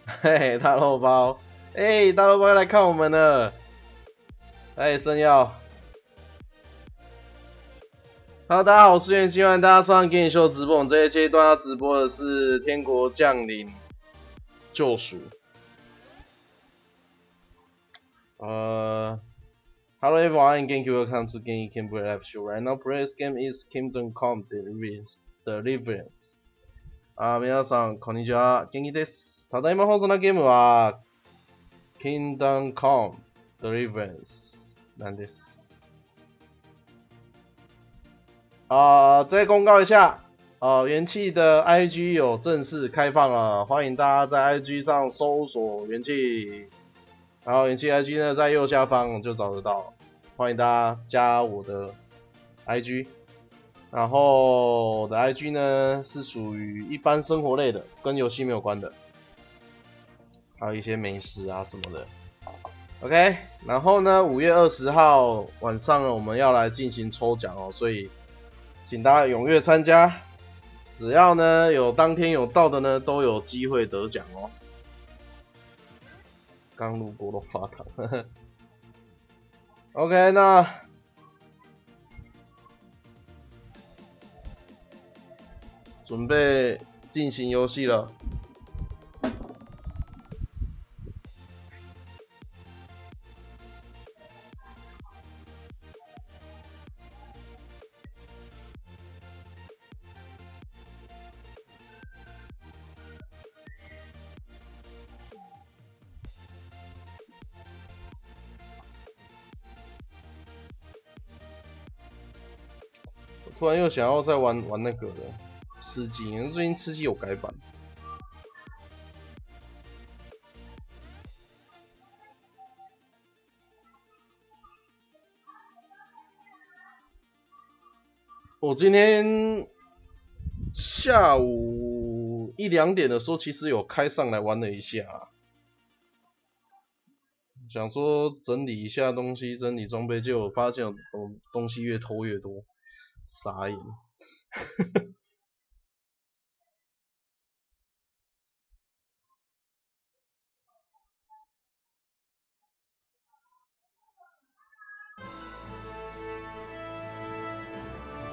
嘿，大肉包，哎，大肉包来看我们了。哎，生药。Hello， 大家好，我是元气，欢迎大家收看GenkiSHOW直播。我们这一阶段要直播的是《天国降临》救赎。Hello everyone, Genki, welcome to Genki Game Live Show. Right now, today's game is Kingdom Come Deliverance. 皆さんこんにちは、元気です。ただいま放送のゲームは Kingdom Come Deliverance なんです。再公告一下，元气的 IG 有正式开放了，欢迎大家在 IG 上搜索元气。然后元气 IG 呢，在右下方就找得到，欢迎大家加我的 IG。然后我的 IG 呢是属于一般生活类的，跟游戏没有关的，还有一些美食啊什么的。OK， 然后呢，5月20号晚上呢，我们要来进行抽奖哦，所以请大家踊跃参加，只要呢有当天有到的呢，都有机会得奖哦。刚路过都发糖，OK， 那准备进行游戏了。突然又想要再玩那个了，吃鸡，因为最近吃鸡有改版。我今天下午1、2点的时候，其实有开上来玩了一下，想说整理一下东西，整理装备，结果发现东西越偷越多。傻眼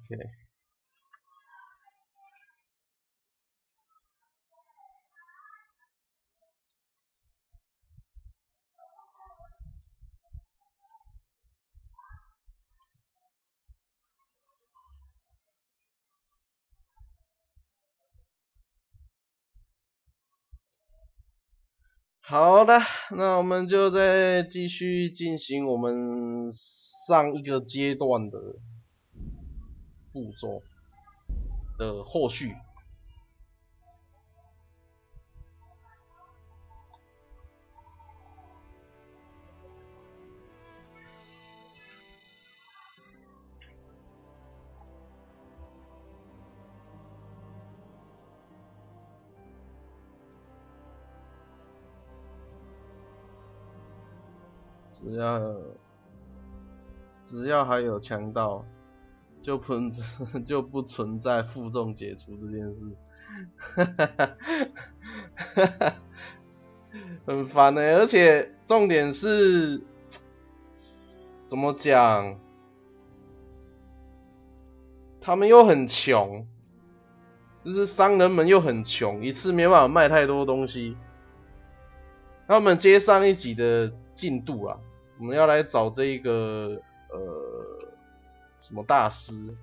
OK， 好的，那我们就再继续进行我们上一个阶段的步骤的后续。只要还有强盗，就不存在负重解除这件事，很烦欸，而且重点是怎么讲，他们又很穷，就是商人们又很穷，一次没办法卖太多东西。那我们接上一集的进度啊，我们要来找这一个什么大师。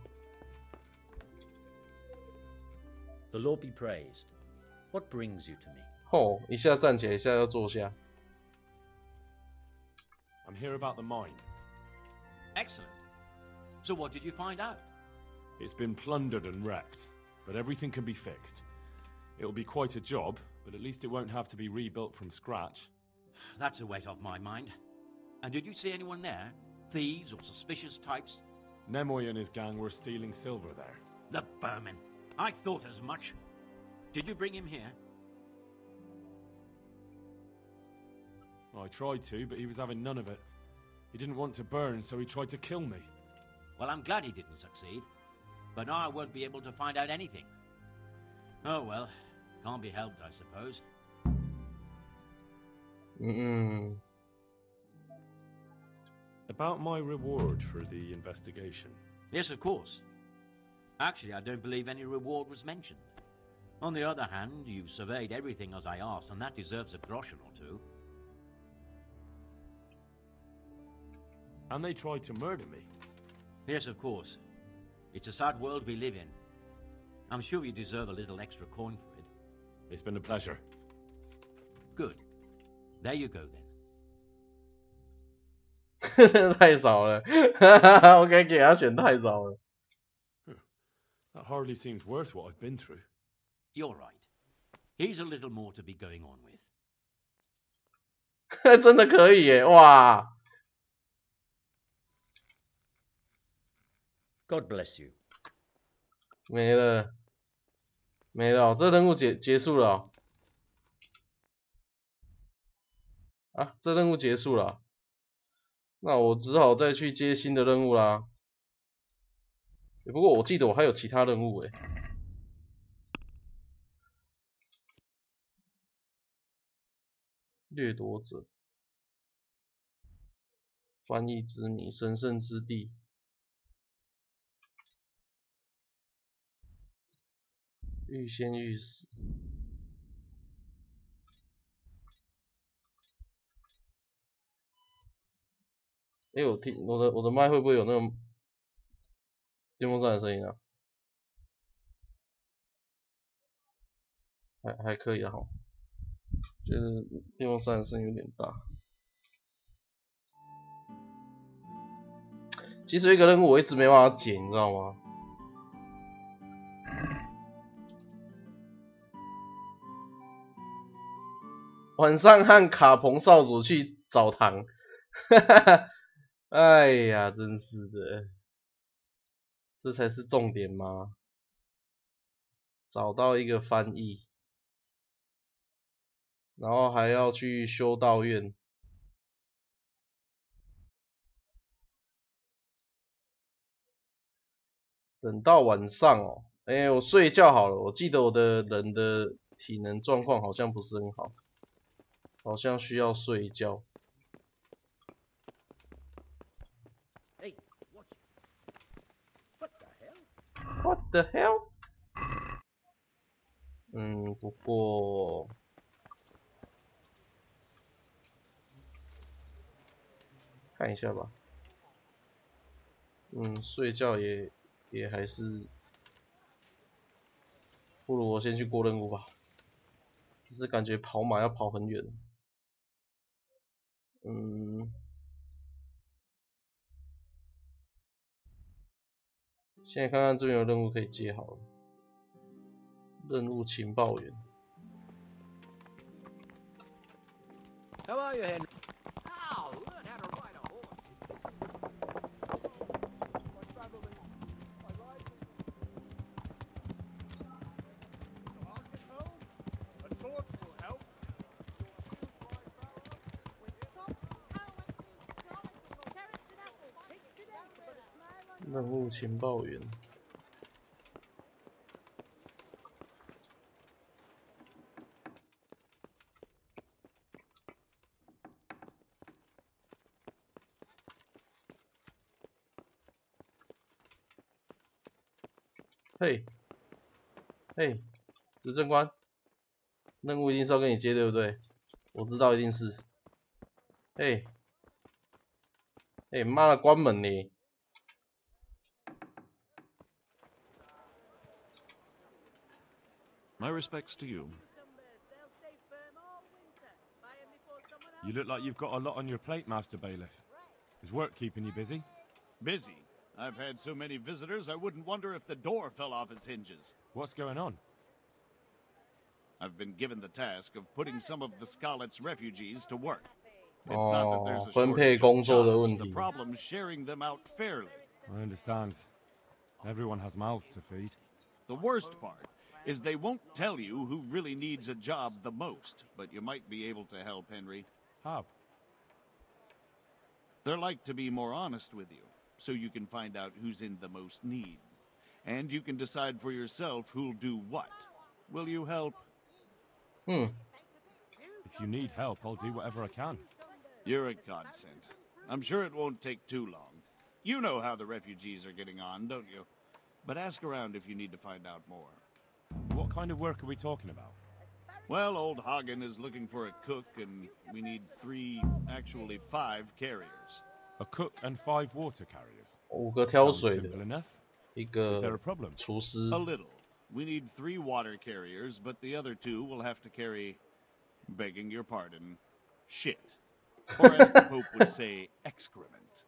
The Lord be praised. What brings you to me? 哦，一下站起来，一下要坐下。I'm here about the mine. Excellent. So what did you find out? It's been plundered and wrecked, but everything can be fixed. It'll be quite a job, but at least it won't have to be rebuilt from scratch. That's a weight off my mind. And did you see anyone there? Thieves or suspicious types? Nemoy and his gang were stealing silver there. The vermin. I thought as much. Did you bring him here? I tried to, but he was having none of it. He didn't want to burn, so he tried to kill me. Well, I'm glad he didn't succeed. But now I won't be able to find out anything. Oh well, can't be helped, I suppose. About my reward for the investigation. Yes, of course. Actually, I don't believe any reward was mentioned. On the other hand, you surveyed everything as I asked, and that deserves a groschen or two. And they tried to murder me. Yes, of course. It's a sad world we live in. I'm sure you deserve a little extra coin for it. It's been a pleasure. Good. There you go then. 太少了，我该给他选太少了。That hardly seems worth what I've been through. You're right. Here's a little more to be going on with. 真的可以耶！哇 God bless you. 没了，没了，这任务结束了哦。啊，这任务结束了，那我只好再去接新的任务啦。不过我记得我还有其他任务诶。掠夺者、翻译之谜、神圣之地、欲仙欲死。我听我的麦会不会有那种电风扇的声音啊？还可以啊，哈，觉得电风扇的声音有点大。其实有一个任务我一直没办法解，你知道吗？晚上和卡彭少主去澡堂，哈哈哈。哎呀，真是的，这才是重点吗？找到一个翻译，然后还要去修道院。等到晚上哦，我睡一觉好了。我记得我的人的体能状况好像不是很好，好像需要睡一觉。What the hell？ 不过看一下吧。睡觉也还是，不如我先去过任务吧。只是感觉跑马要跑很远。现在看看这边有任务可以接好了。任务情报员。How are you, Henry? Oh, learn how to ride a horse. A torch will help. 任务情报员。嘿，执政官，任务一定是要跟你接，对不对？我知道一定是。妈的，关门呢！ My respects to you. You look like you've got a lot on your plate, Master Bailiff. Is work keeping you busy? Busy? I've had so many visitors, I wouldn't wonder if the door fell off its hinges. What's going on? I've been given the task of putting some of the Scarlet's refugees to work. It's not that there's a shortage of jobs, the problem's sharing them out fairly. I understand. Everyone has mouths to feed. The worst part is they won't tell you who really needs a job the most, but you might be able to help, Henry. How? They're like to be more honest with you, so you can find out who's in the most need. And you can decide for yourself who'll do what. Will you help? If you need help, I'll do whatever I can. You're a godsend. I'm sure it won't take too long. You know how the refugees are getting on, don't you? But ask around if you need to find out more. What kind of work are we talking about? Well, old Hagen is looking for a cook, and we need 5 carriers. A cook and 5 water carriers. 5个挑 Sounds 水 simple 的， enough. 一 Is there 个 a problem? 厨师。 A little. We need 3 water carriers, but the other 2 will have to carry, begging your pardon, shit. Or as the Pope would say, excrement.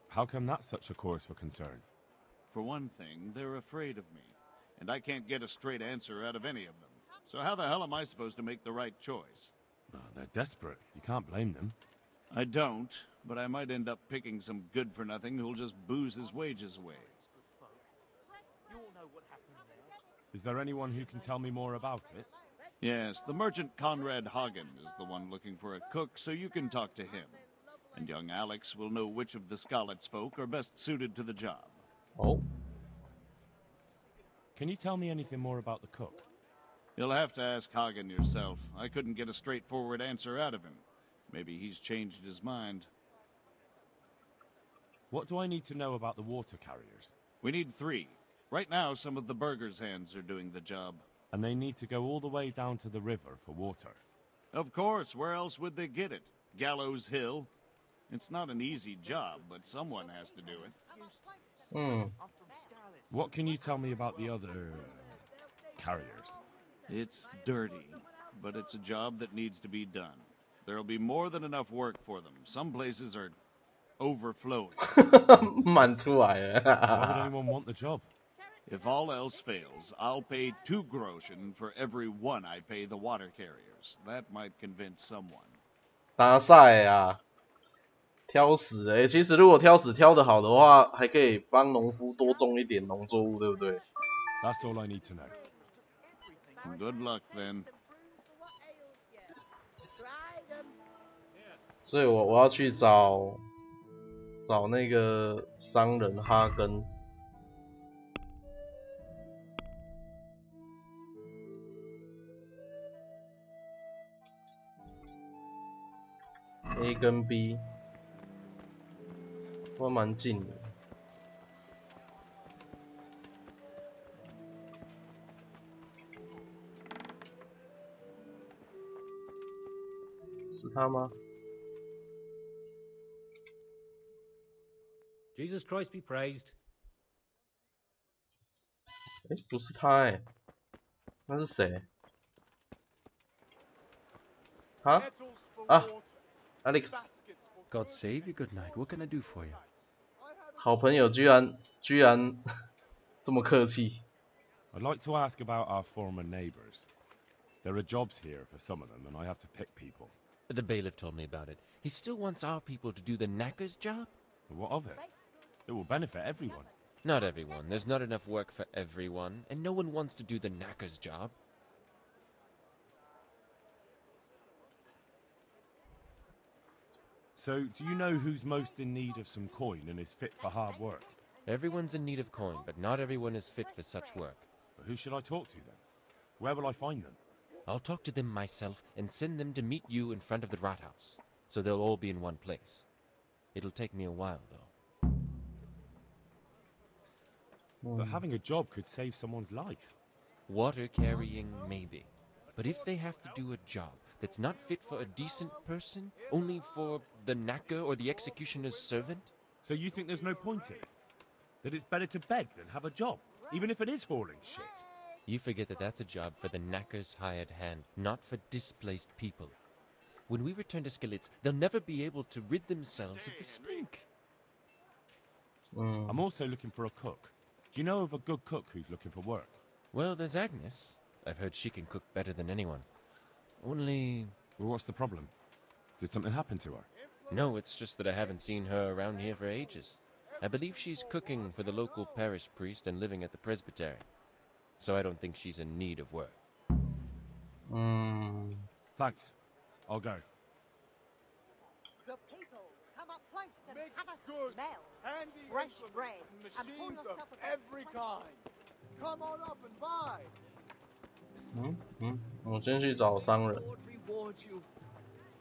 How come that's such a cause for concern? For one thing, they're afraid of me, and I can't get a straight answer out of any of them. So how the hell am I supposed to make the right choice? Oh, they're desperate. You can't blame them. I don't, but I might end up picking some good-for-nothing who'll just booze his wages away. Is there anyone who can tell me more about it? Yes, the merchant Conrad Hagen is the one looking for a cook, so you can talk to him. And young Alex will know which of the Skalitz folk are best suited to the job. Oh. Can you tell me anything more about the cook? You'll have to ask Hagen yourself. I couldn't get a straightforward answer out of him. Maybe he's changed his mind. What do I need to know about the water carriers? We need 3. Right now, some of the burgers' hands are doing the job. And they need to go all the way down to the river for water. Of course, where else would they get it? Gallows Hill? It's not an easy job, but someone has to do it. What can you tell me about the other carriers? It's dirty, but it's a job that needs to be done. There'll be more than enough work for them. Some places are overflowing. 满出来了。 Why would anyone want the job? If all else fails, I'll pay 2 groschen for every 1 I pay the water carriers. That might convince someone. 打赛啊，挑食的。其实如果挑食挑得好的话，还可以帮农夫多种一点农作物，对不对？ That's all I need to know. Good luck then. 所以我要去找那个商人哈根。A 跟 B 都蛮近的，是他吗？ Jesus Christ be praised. 哎，不是他哎，那是谁？啊啊 ，Alex， God save you, good night. What can I do for you? 好朋友居然这么客气。 I'd like to ask about our former neighbors. There are jobs here for some of them, and I have to pick people. The bailiff told me about it. He still wants our people to do the knacker's job? But what of it? It will benefit everyone. Not everyone. There's not enough work for everyone, and no one wants to do the knacker's job. So, do you know who's most in need of some coin and is fit for hard work? Everyone's in need of coin, but not everyone is fit for such work. But who should I talk to then? Where will I find them? I'll talk to them myself and send them to meet you in front of the rat house, so they'll all be in one place. It'll take me a while, though. But having a job could save someone's life. Water carrying, maybe. But if they have to do a job that's not fit for a decent person, only for the knacker or the executioner's servant? So you think there's no point in it? That it's better to beg than have a job, even if it is hauling shit? You forget that that's a job for the knacker's hired hand, not for displaced people. When we return to Skalitz, they'll never be able to rid themselves of the stink. I'm also looking for a cook. Do you know of a good cook who's looking for work? Well, there's Agnes. I've heard she can cook better than anyone. Only... Well, what's the problem? Did something happen to her? No, it's just that I haven't seen her around here for ages. I believe she's cooking for the local parish priest and living at the presbytery. So I don't think she's in need of work. Thanks. I'll go. The people come up close and have a smell. Fresh bread and pour yourself a every kind. 我先去找商人。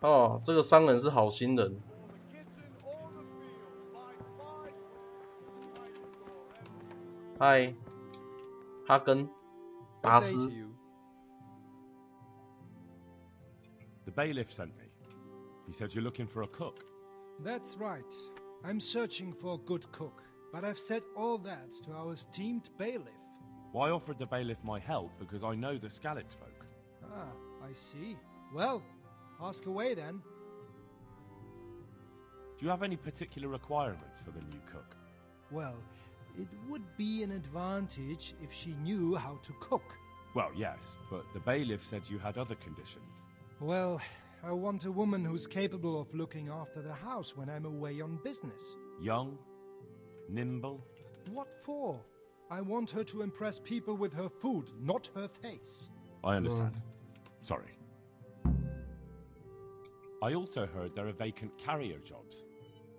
哦，这个商人是好心人。嗨，哈根达斯。The bailiff sent me. He said you're looking for a cook. That's right. I'm searching for a good cook, but I've said all that to our esteemed bailiff. Well, I offered the bailiff my help because I know the Skalitz folk. Ah, I see. Well, ask away then. Do you have any particular requirements for the new cook? Well, it would be an advantage if she knew how to cook. Well, yes, but the bailiff said you had other conditions. Well, I want a woman who's capable of looking after the house when I'm away on business. Young? Nimble? What for? I want her to impress people with her food, not her face. I understand. Sorry. I also heard there are vacant carrier jobs.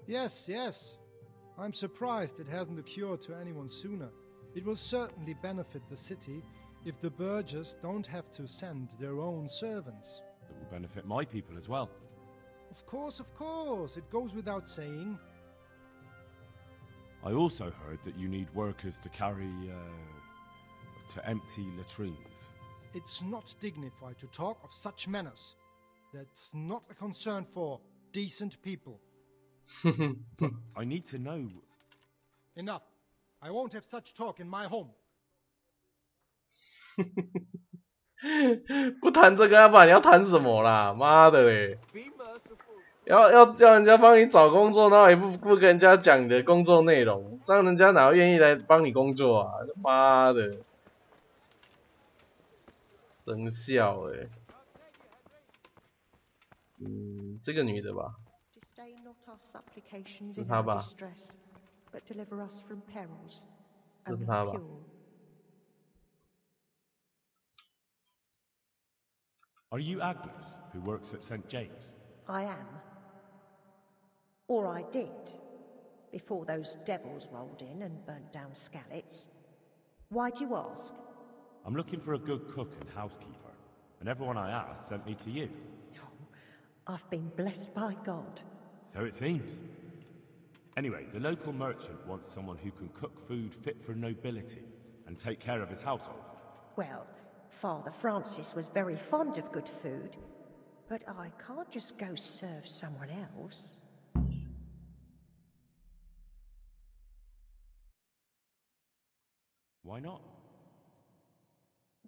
Yes, yes. I'm surprised it hasn't occurred to anyone sooner. It will certainly benefit the city if the burghers don't have to send their own servants. It will benefit my people as well. Of course, it goes without saying. I also heard that you need workers to carry, to empty latrines. It's not dignified to talk of such manners. That's not a concern for decent people. But I need to know. Enough. I won't have such talk in my home. 不谈这个，要不然你要谈什么啦？妈的嘞！要叫人家帮你找工作，然后也不跟人家讲你的工作内容，这样人家哪会愿意来帮你工作啊？妈的，真笑欸。这个女的吧？是她吧？这是她吧？ Are you Agnes, who works at St. James? I am. Or I did, before those devils rolled in and burnt down Skalitz. Why do you ask? I'm looking for a good cook and housekeeper, and everyone I asked sent me to you. Oh, I've been blessed by God. So it seems. Anyway, the local merchant wants someone who can cook food fit for nobility and take care of his household. Well, Father Francis was very fond of good food, but I can't just go serve someone else. Why not?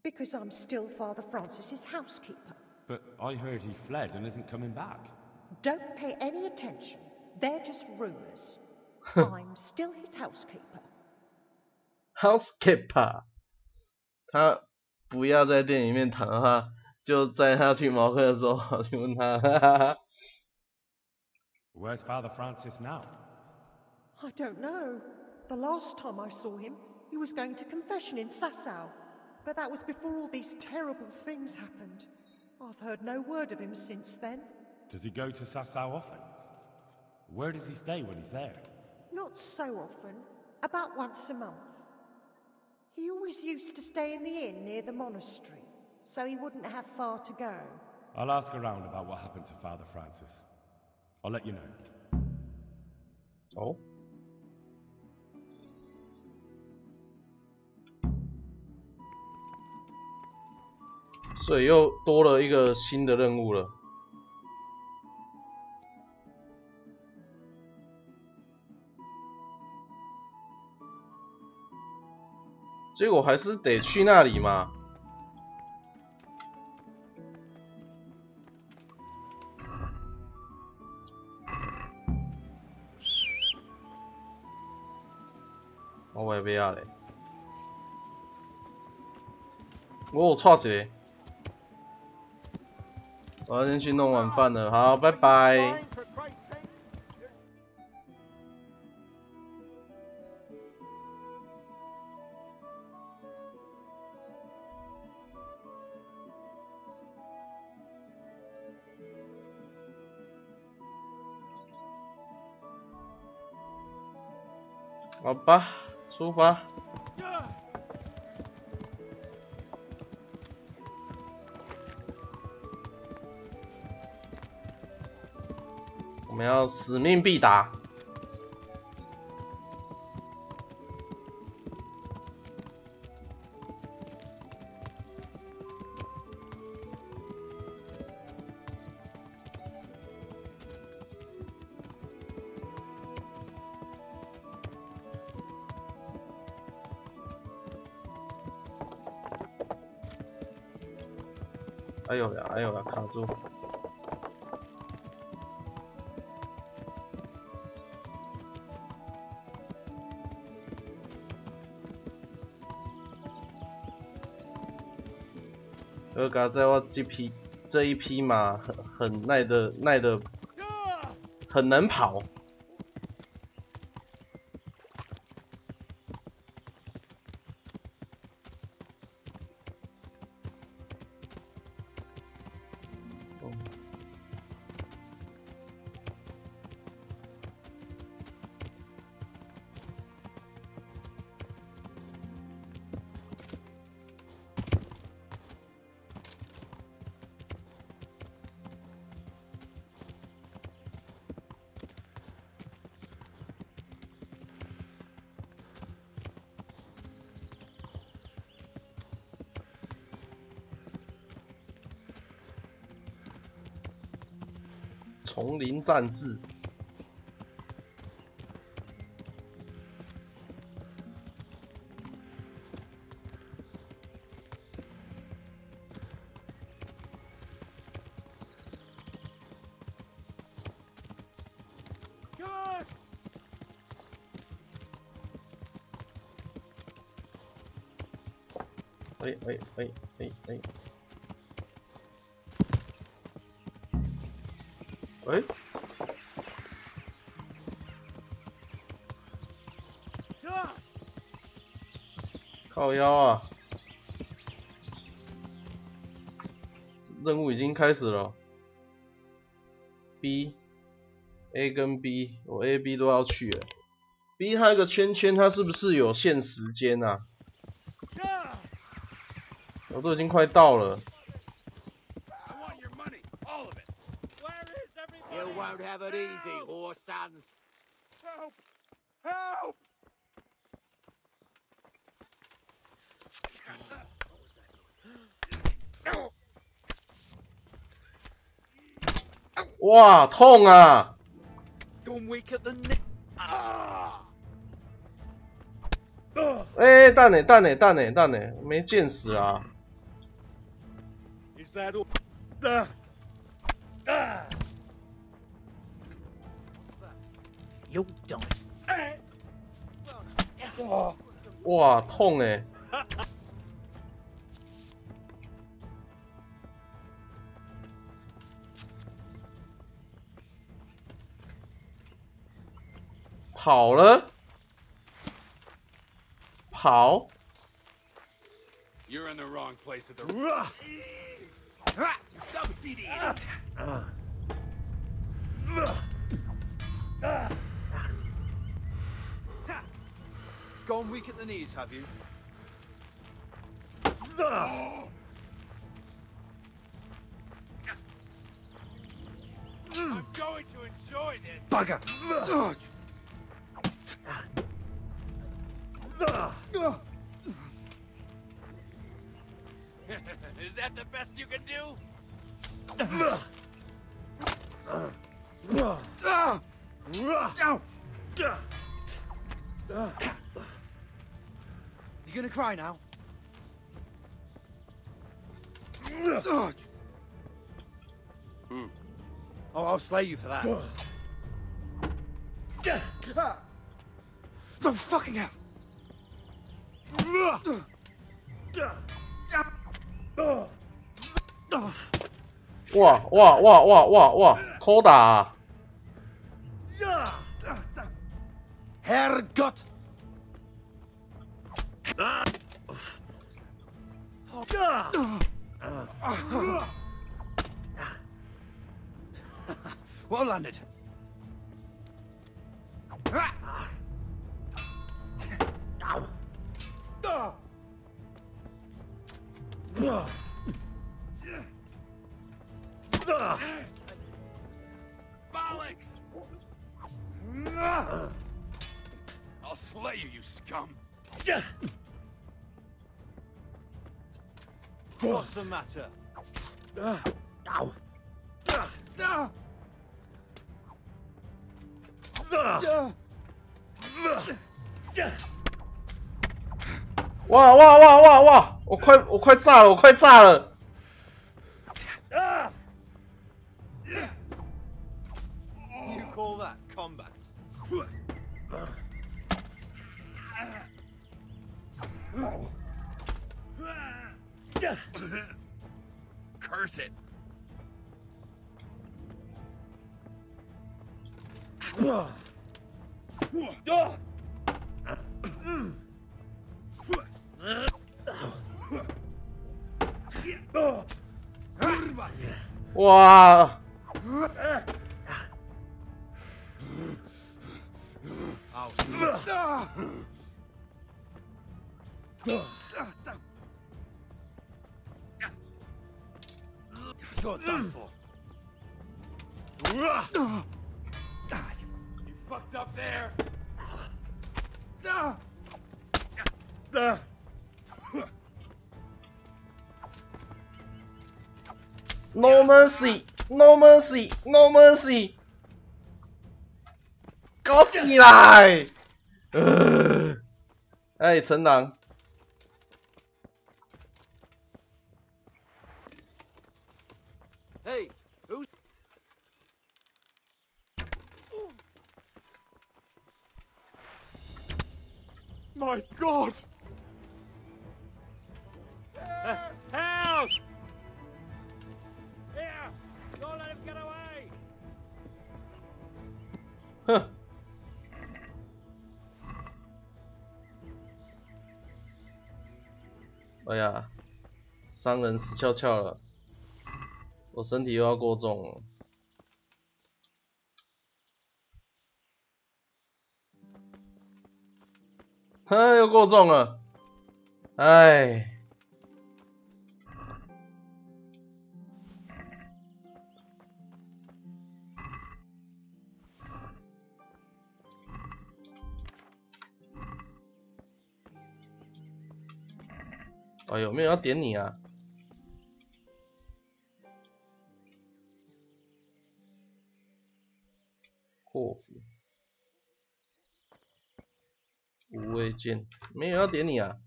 Because I'm still Father Francis's housekeeper. But I heard he fled and isn't coming back. Don't pay any attention. They're just rumors. I'm still his housekeeper. Housekeeper， 他不要在店里面谈的话，就在他去毛克的时候去问他。Where's Father Francis now? I don't know. The last time I saw him, he was going to confession in Sasau. But that was before all these terrible things happened. I've heard no word of him since then. Does he go to Sasau often? Where does he stay when he's there? Not so often. About once a month. He always used to stay in the inn near the monastery, so he wouldn't have far to go. I'll ask around about what happened to Father Francis. I'll let you know. Oh. 所以又多了一个新的任务了。结果还是得去那里嘛。我也不要嘞。我有错一个。 我要先去弄晚饭了，好，拜拜。好吧，出发。我们要使命必达。哎呦呀，哎呦呀，卡住！刚在我这一匹马很耐的，很能跑。丛林战士，哎，靠腰啊！任务已经开始了。B、A 跟 B， 我 A、B 都要去了。B 它有个圈圈，它是不是有限时间啊？我都已经快到了。Won't have it easy, horse sons. Help! Help! Wow, 痛啊 Gone weak at the neck. 哎，蛋呢，没见死啊！ Is that all? You'll die. 哇，痛哎！跑了，跑。You're in the wrong place at the. Gone weak at the knees, have you? I'm going to enjoy this. Bugger! Is that the best you can do? You gonna cry now? Oh, I'll slay you for that. No fucking hell! 哇，抠打啊！ Herrgott! Well landed. Bollocks! I'll slay you, you scum! What's the matter? Ow! 哇哇哇哇哇！我快炸了，我快炸了！ You call that combat? Curse it! Wow! You're done for. You fucked up there! No mercy! No mercy! No mercy! 搞起来！哎，陈狼。 Hey, who's... My God! Help! Here! Don't let him get away! 哼。哎呀，商人死翘翘了，我身体又要过重了。哼，又过重了，哎。 哎呦，没有要点你啊！祸福无畏剑，没有要点你啊！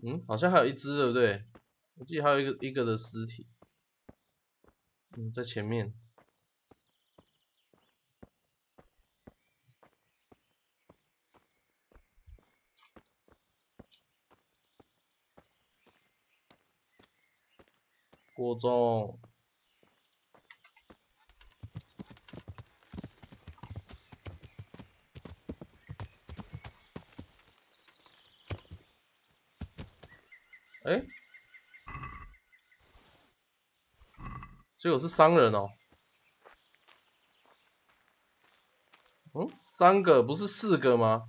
嗯，好像还有一只，对不对？我记得还有一个的尸体，在前面。 过重，哎，结果是商人哦。嗯，3个不是4个吗？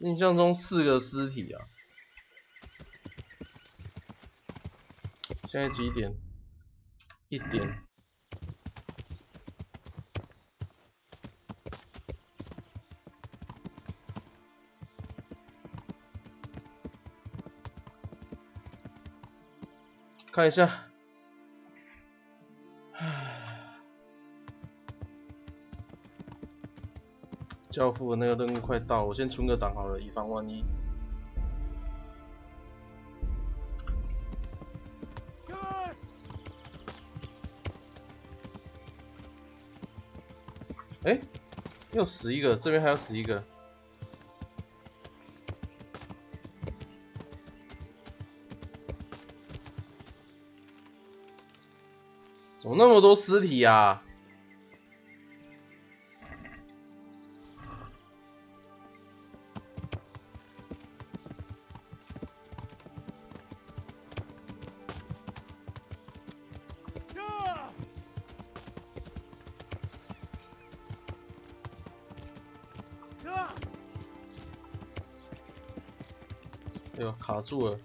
印象中4个尸体啊。 现在几点？1点。看一下，教父的那个任务快到了，我先存个档好了，以防万一。 哎，又死一个，这边还要死一个。怎么那么多尸体啊？哎呦，卡住了！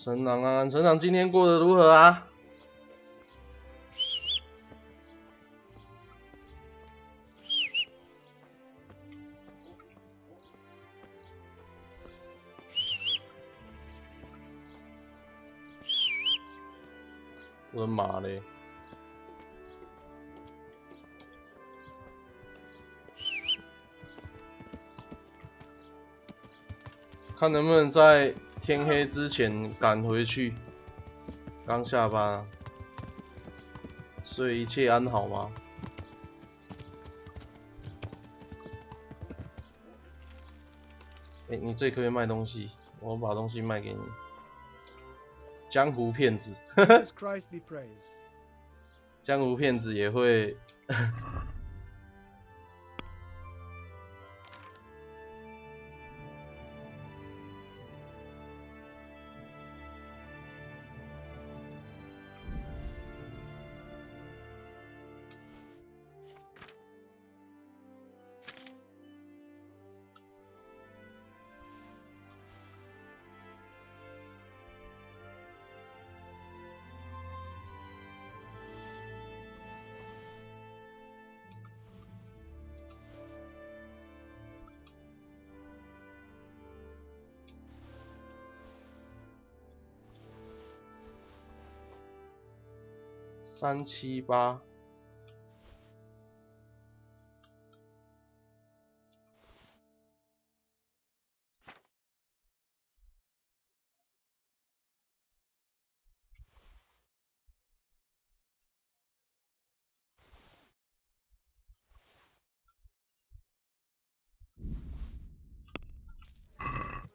成长啊，成长今天过得如何啊？我的妈嘞！看能不能在天黑之前赶回去。刚下班，所以一切安好吗？你这里可不可以卖东西？我把东西卖给你。江湖骗子，江湖骗子也会。378，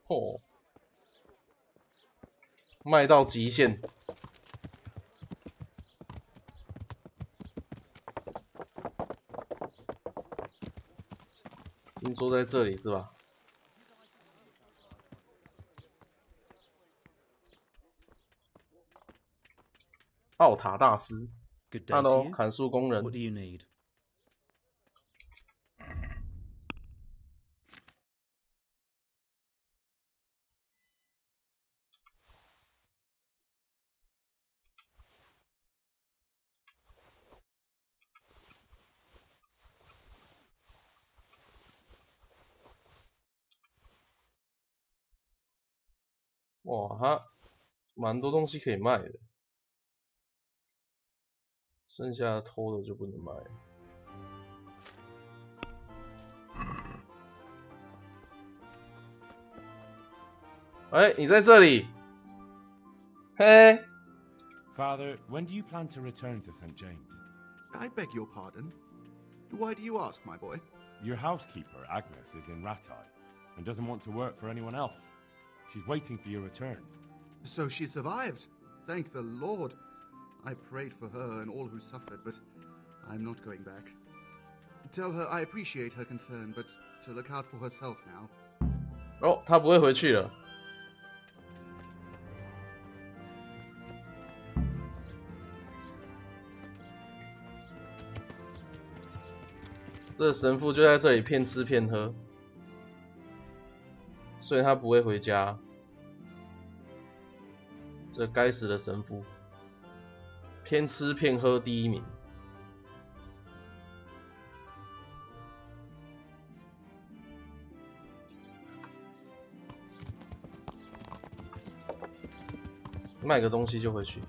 哦，卖到极限。听说在这里是吧？奥塔大师 ，Hello， 砍树工人。哇，它蛮多东西可以卖的，剩下偷的就不能卖了。哎，你在这里？嘿。Father, when do you plan to return to St. James? I beg your pardon. Why do you ask, my boy? Your housekeeper, Agnes, is in Ratai and doesn't want to work for anyone else. She's waiting for your return. So she survived. Thank the Lord. I prayed for her and all who suffered, but I'm not going back. Tell her I appreciate her concern, but to look out for herself now. 哦，她不会回去了。这神父就在这里骗吃骗喝，所以他不会回家。这该死的神父，骗吃骗喝第一名。卖个东西就回去。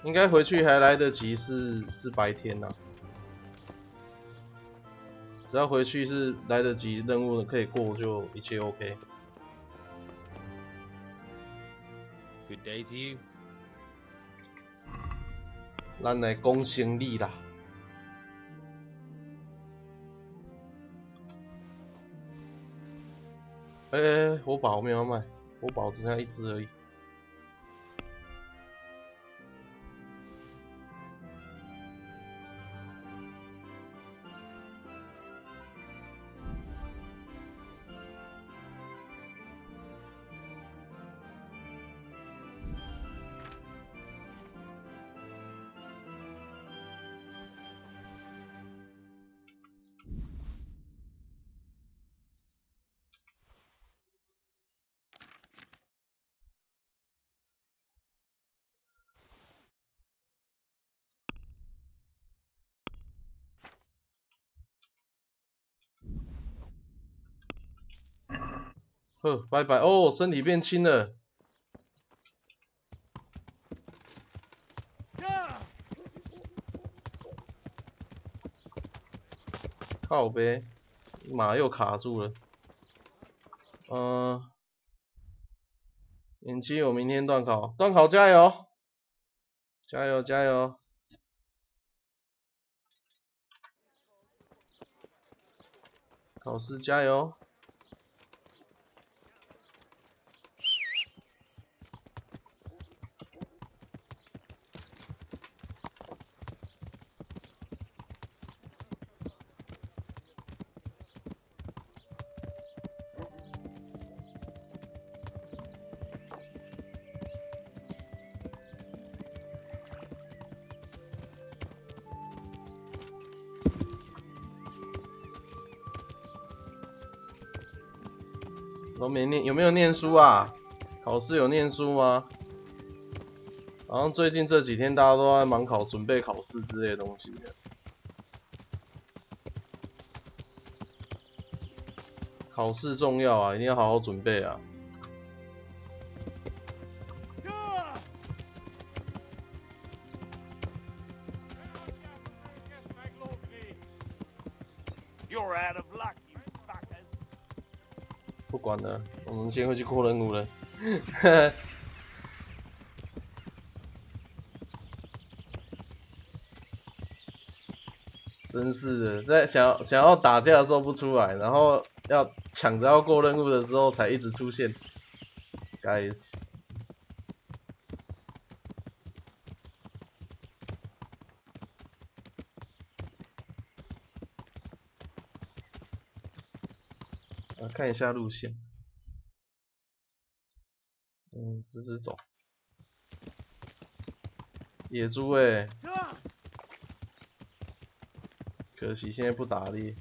应该回去还来得及是白天呐、只要回去是来得及任务的可以过就一切 OK。Good day to you. 咱来讲生理啦。火把我没有要卖，火把只剩下一只而已。呵，拜拜哦，身体变轻了。靠呗，马又卡住了。延期我明天段考，段考加油，加油加油！考试加油！都没念，有没有念书啊？考试有念书吗？好像最近这几天大家都在忙准备考试之类的东西的。考试重要啊，一定要好好准备啊！ 不管了，我们先回去过任务了。真是的，在想要打架的时候不出来，然后要抢着要过任务的时候才一直出现，该死！看一下路线，直直走。野猪欸，可惜现在不打猎。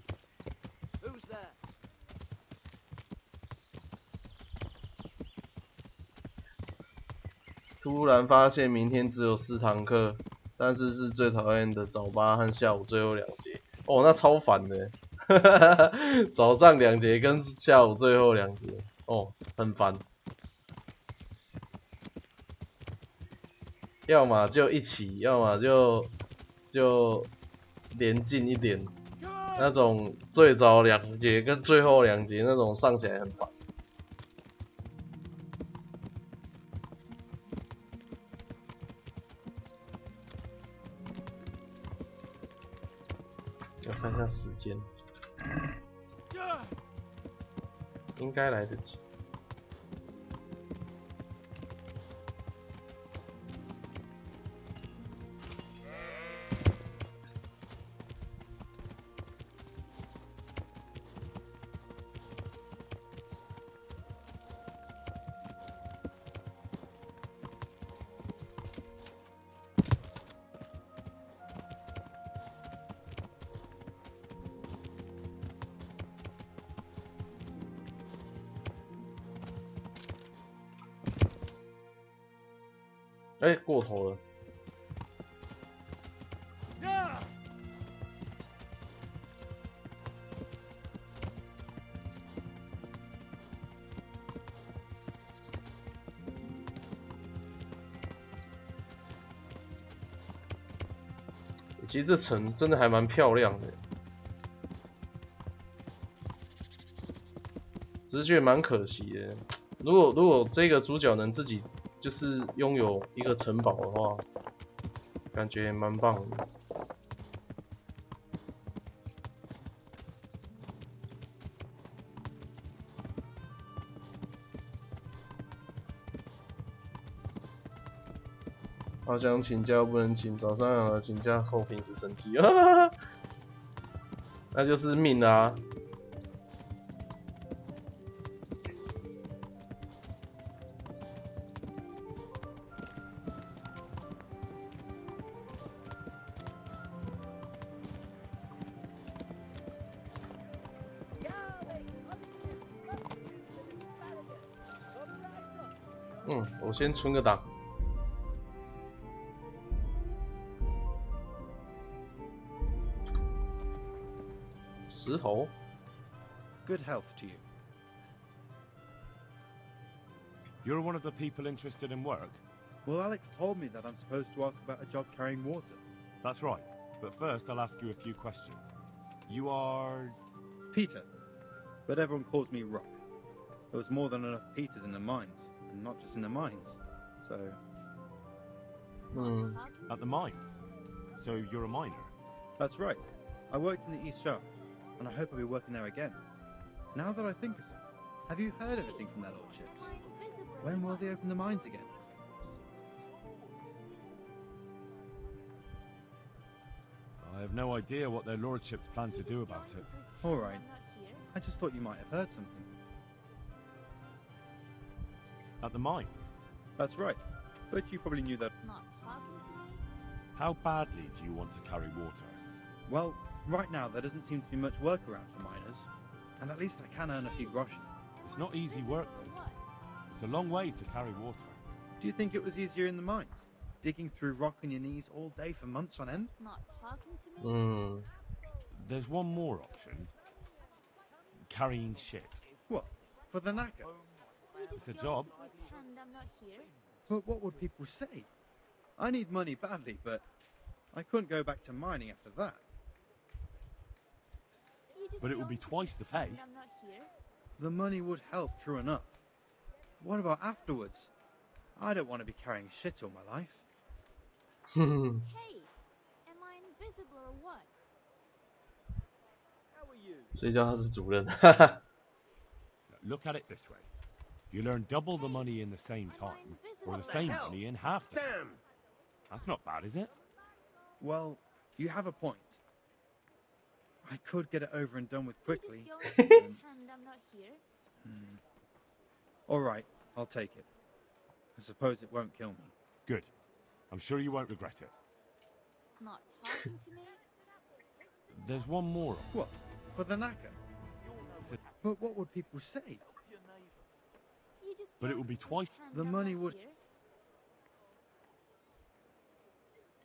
突然发现明天只有4堂课，但是是最讨厌的早八和下午最后2节。哦，那超烦的。 早上2节跟下午最后2节，哦，很烦。要么就一起，要么就连进一点。那种最早2节跟最后2节那种上起来很烦。要看一下时间。 应该来得及。哎，过头了。其实这城真的还蛮漂亮的，只是觉得蛮可惜的。如果这个主角能自己就是拥有一个城堡的话，感觉蛮棒的。好想请假不能请，早上有请假扣平时成绩，那就是命啊！我先存个档。石头。 Good health to you. You're one of the people interested in work? Well, Alex told me that I'm supposed to ask about a job carrying water. That's right. But first, I'll ask you a few questions. You are... Peter. But everyone calls me Rock. There was more than enough Peters in the mines. And not just in the mines. So... At the mines? So you're a miner? That's right. I worked in the East Shaft. And I hope I'll be working there again. Now that I think of it, have you heard anything from that old ships? When will they open the mines again? I have no idea what their lordships plan to do about it. All right. I just thought you might have heard something. At the mines? That's right. But you probably knew that. How badly do you want to carry water? Well, right now there doesn't seem to be much work around for miners. And at least I can earn a few groschen. It's not easy work, though. It's a long way to carry water. Do you think it was easier in the mines? Digging through rock on your knees all day for months on end? There's one more option. Carrying shit. What? For the knacker? It's a job. But what would people say? I need money badly, but I couldn't go back to mining after that. But it would be twice the pay. The money would help, true enough. What about afterwards? I don't want to be carrying shit all my life. Hey, am I invisible or what? How are you? 谁叫他是主任？ Look at it this way. You earn double the money in the same time, or the same money in half the time. That's not bad, is it? Well, you have a point. I could get it over and done with quickly. All right, I'll take it. I suppose it won't kill me. Good. I'm sure you won't regret it. Not talking to me? There's one more. What? For the knacker? But what would people say? But it would be twice. The money would...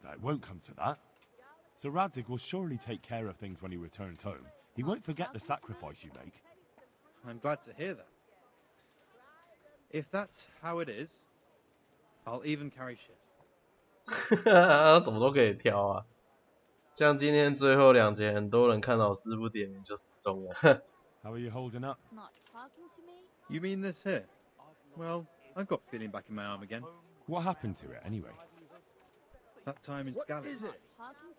No, it won't come to that. Sir Radzig will surely take care of things when he returns home. He won't forget the sacrifice you make. I'm glad to hear that. If that's how it is, I'll even carry shit. 怎么都可以挑啊！像今天最后2节，很多人看到师傅点名就死忠了。How are you holding up? Not talking to me? You mean this here? Well, I've got feeling back in my arm again. What happened to it, anyway? That time in Scally,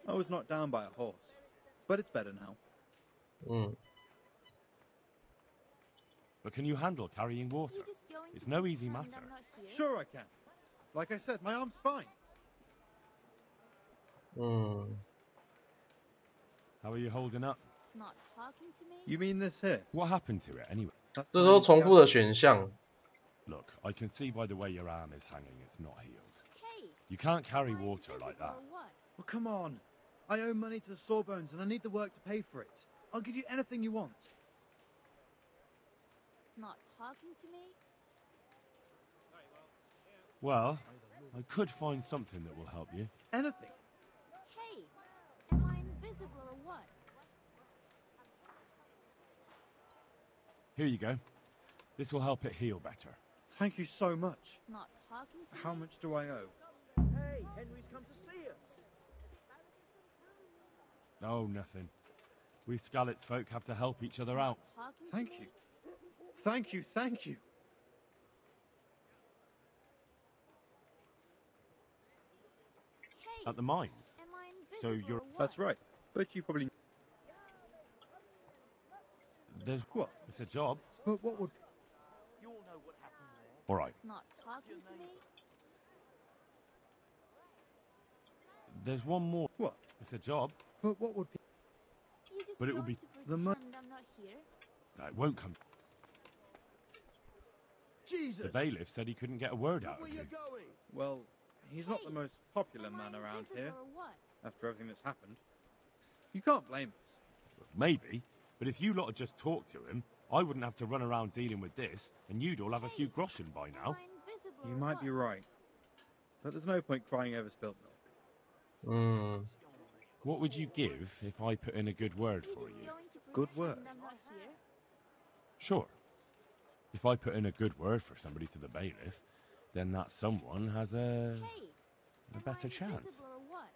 I was knocked down by a horse. But it's better now. But can you handle carrying water? It's no easy matter. Sure I can. Like I said, my arm's fine. How are you holding up? Not talking to me? You mean this here? What happened to it, anyway? 这都重复的选项。 Look, I can see by the way your arm is hanging, it's not healed. You can't carry water like that. Well, come on. I owe money to the Sawbones and I need the work to pay for it. I'll give you anything you want. Not talking to me? Well, I could find something that will help you. Anything? Hey, am I invisible or what? Here you go. This will help it heal better. Thank you so much. Not talking to How much do I owe? Hey, Henry's come to see us. Oh, nothing. We Skalitz folk have to help each other out. Thank you. Thank you, thank you. At the mines. So you're... That's right. But you probably... There's... What? It's a job. But what would... You all know what happened there. All right. Not talking to me? There's one more. What? It's a job. But what would... But it will be... The money... I'm not here. No, it won't come. Jesus! The bailiff said he couldn't get a word out of you. Well, he's not the most popular man around here, after everything that's happened. You can't blame us. Maybe, but if you lot had just talked to him, I wouldn't have to run around dealing with this, and you'd all have a few groschen by now. You might be right. But there's no point crying over spilt milk. What would you give if I put in a good word for you? Good word? Sure. If I put in a good word for somebody to the bailiff, then that someone has a better chance.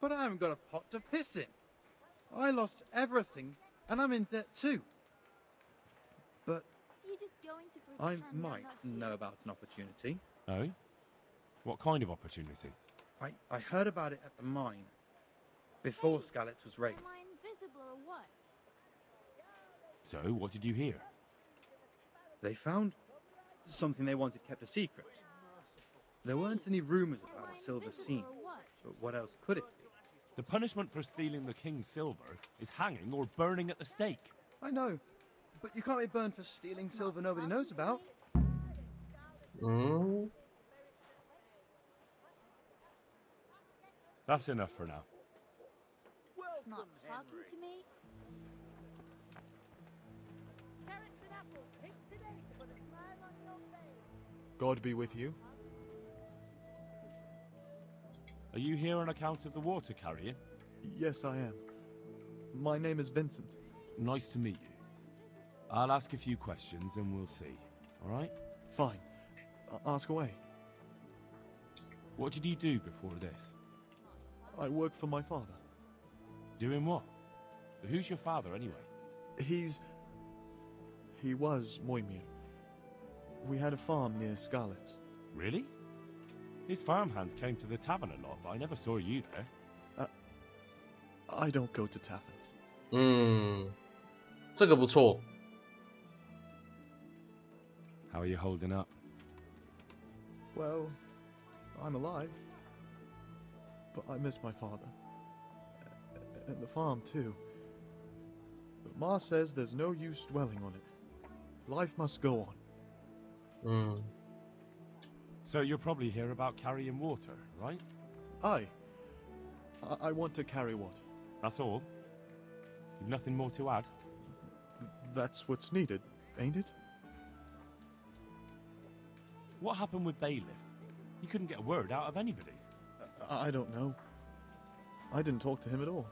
But I haven't got a pot to piss in. I lost everything, and I'm in debt too. But I might know about an opportunity. Oh? What kind of opportunity? I heard about it at the mine, before Skalitz was raised. So, what did you hear? They found something they wanted kept a secret. There weren't any rumors about a silver scene, but what else could it be? The punishment for stealing the king's silver is hanging or burning at the stake. I know, but you can't be burned for stealing silver nobody knows about. That's enough for now. Not talking to me? God be with you. Are you here on account of the water carrying? Yes, I am. My name is Vincent. Nice to meet you. I'll ask a few questions and we'll see. All right? Fine. Ask away. What did you do before this? I work for my father. Doing what? Who's your father, anyway? He was Moimir. We had a farm near Skalitz. Really? His farmhands came to the tavern a lot, but I never saw you there. I don't go to taverns. 这个不错。 How are you holding up? Well, I'm alive. But I miss my father. And the farm, too. But Ma says there's no use dwelling on it. Life must go on. So you're probably here about carrying water, right? I want to carry water. That's all? You've nothing more to add? That's what's needed, ain't it? What happened with Bailiff? He couldn't get a word out of anybody. I don't know. I didn't talk to him at all.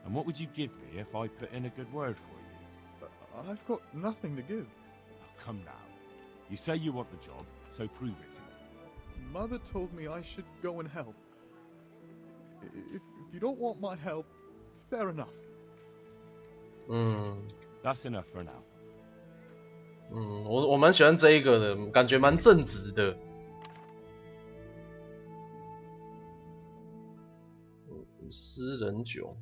And what would you give me if I put in a good word for you? I've got nothing to give. Oh, come now. You say you want the job, so prove it to me. Mother told me I should go and help. If you don't want my help, fair enough. That's enough for now. 我蛮喜欢这一个的，感觉蛮正直的。私人酒。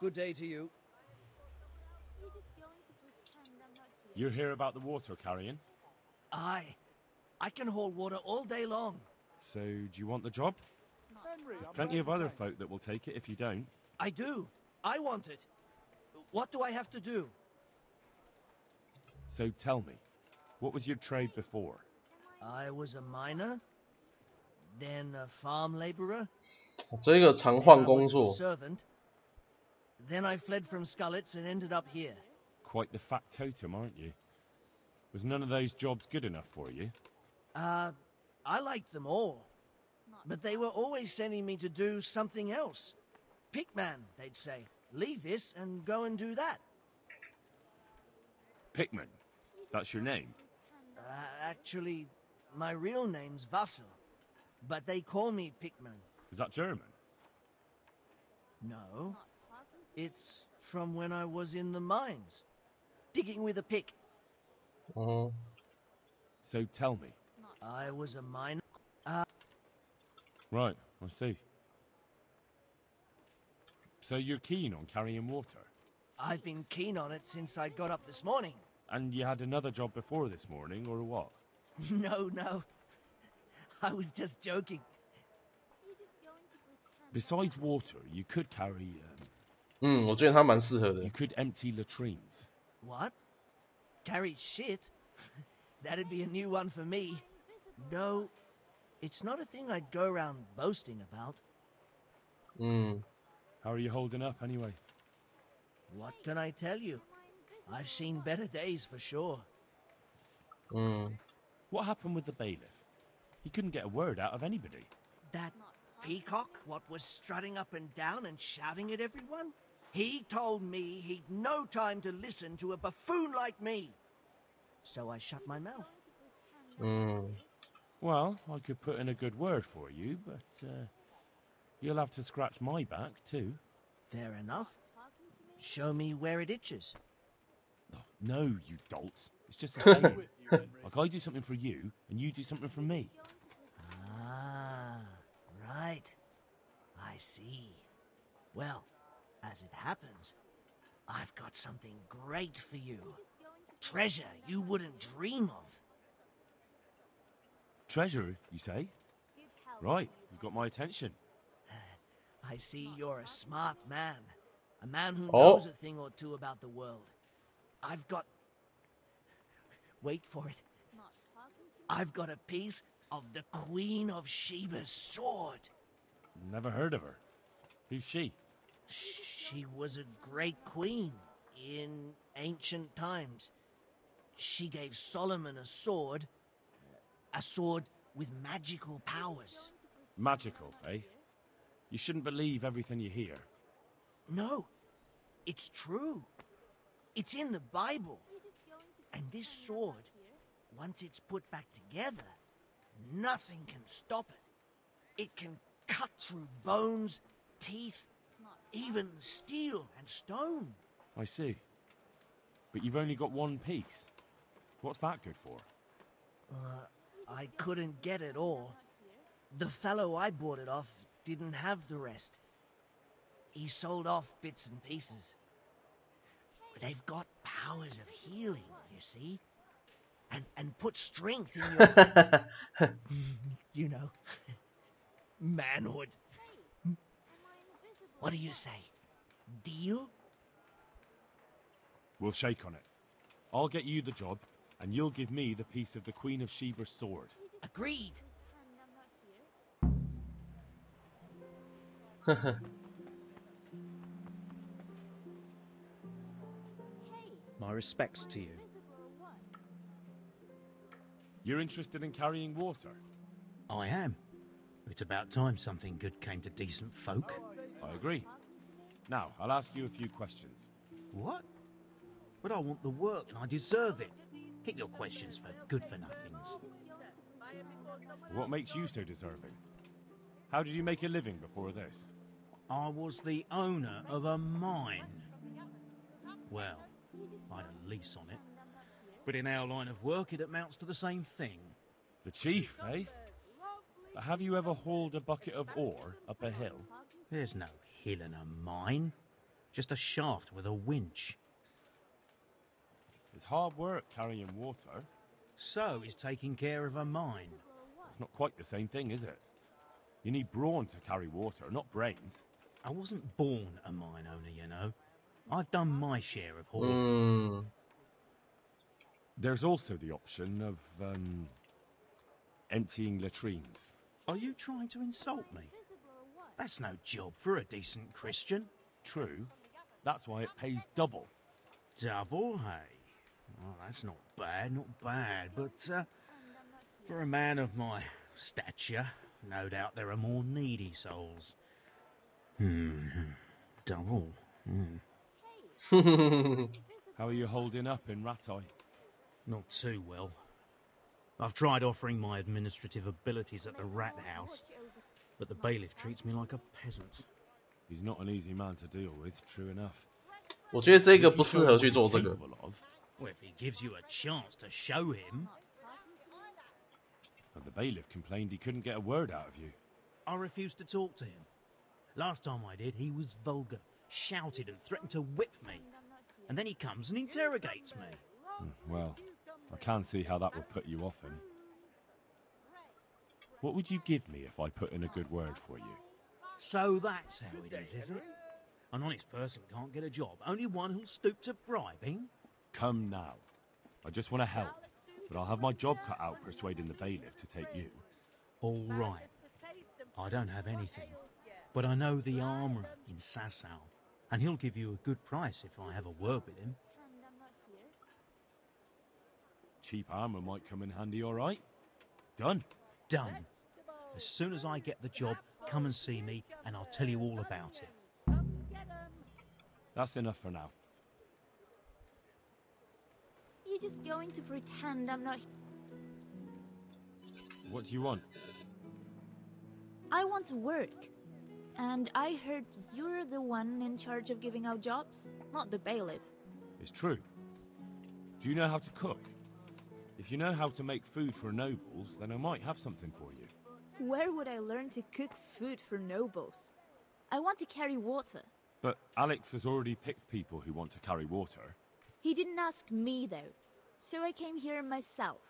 Good day to you. You're here about the water carrying? Aye. I can haul water all day long. So, do you want the job? There's plenty of other folk that will take it if you don't. I do. I want it. What do I have to do? So tell me, what was your trade before? I was a miner, then a farm laborer. 这个常换工作。 Servant. Then I fled from Skalitz and ended up here. Quite the factotum, aren't you? Was none of those jobs good enough for you? I liked them all. But they were always sending me to do something else. Pickman, they'd say. Leave this and go and do that. Pickman? That's your name? Actually, my real name's Vassal. But they call me Pickman. Is that German? No. It's from when I was in the mines. Digging with a pick. So tell me. I was a miner. Right, I see. So you're keen on carrying water? I've been keen on it since I got up this morning. And you had another job before this morning, or what? No. I was just joking. Besides water, you could carry... 我觉得他蛮适合的。 You could empty latrines. What? Carry shit? That'd be a new one for me. Though, it's not a thing I'd go around boasting about. How are you holding up, anyway? What can I tell you? I've seen better days for sure. What happened with the bailiff? He couldn't get a word out of anybody. That peacock what was strutting up and down and shouting at everyone? He told me he'd no time to listen to a buffoon like me. So I shut my mouth. Well, I could put in a good word for you, but you'll have to scratch my back too. Fair enough. Show me where it itches. Oh, no, you dolt. It's just a saying. Like I do something for you, and you do something for me. Ah, right. I see. Well, as it happens, I've got something great for you. Treasure you wouldn't dream of. Treasure, you say? Right, you've got my attention. I see you're a smart man. A man who knows a thing or two about the world. I've got... Wait for it. I've got a piece of the Queen of Sheba's sword. Never heard of her. Who's she? She was a great queen in ancient times. She gave Solomon a sword with magical powers. Magical, eh? You shouldn't believe everything you hear. No, it's true. It's in the Bible. And this sword, once it's put back together, nothing can stop it. It can cut through bones, teeth, even steel and stone. I see. But you've only got one piece. What's that good for? I couldn't get it all. The fellow I bought it off didn't have the rest. He sold off bits and pieces. They've got powers of healing, you see? And put strength in your... you know, manhood. What do you say? Deal? We'll shake on it. I'll get you the job, and you'll give me the piece of the Queen of Sheba's sword. Agreed. My respects to you. You're interested in carrying water? I am. It's about time something good came to decent folk. I agree. Now, I'll ask you a few questions. What? But I want the work and I deserve it. Keep your questions for good-for-nothings. What makes you so deserving? How did you make a living before this? I was the owner of a mine. Well, I had a lease on it. But in our line of work, it amounts to the same thing. The chief, eh? Have you ever hauled a bucket of ore up a hill? There's no hill in a mine. Just a shaft with a winch. It's hard work carrying water. So is taking care of a mine. It's not quite the same thing, is it? You need brawn to carry water, not brains. I wasn't born a mine owner, you know. I've done my share of hauling. There's also the option of, emptying latrines. Are you trying to insult me? That's no job for a decent Christian. True. That's why it pays double. Double, hey? Oh, that's not bad, but for a man of my stature, no doubt there are more needy souls. Double. How are you holding up in Ratai? Not too well. I've tried offering my administrative abilities at the rat house, but the bailiff treats me like a peasant. He's not an easy man to deal with, true enough. 我觉得这个不适合去做这个。 Well, if he gives you a chance to show him. And the bailiff complained he couldn't get a word out of you. I refused to talk to him. Last time I did, he was vulgar, shouted and threatened to whip me. And then he comes and interrogates me. Well, I can see how that would put you off him. What would you give me if I put in a good word for you? So that's how it is it? An honest person can't get a job, only one who'll stoop to bribing? Come now. I just want to help, but I'll have my job cut out persuading the bailiff to take you. All right. I don't have anything, but I know the armourer in Sasau, and he'll give you a good price if I have a word with him. Cheap armour might come in handy, all right? Done. Done. As soon as I get the job, come and see me, and I'll tell you all about it. That's enough for now. You're just going to pretend I'm not... What do you want? I want to work. And I heard you're the one in charge of giving out jobs, not the bailiff. It's true. Do you know how to cook? If you know how to make food for nobles, then I might have something for you. Where would I learn to cook food for nobles? I want to carry water. But Alex has already picked people who want to carry water. He didn't ask me, though. So I came here myself.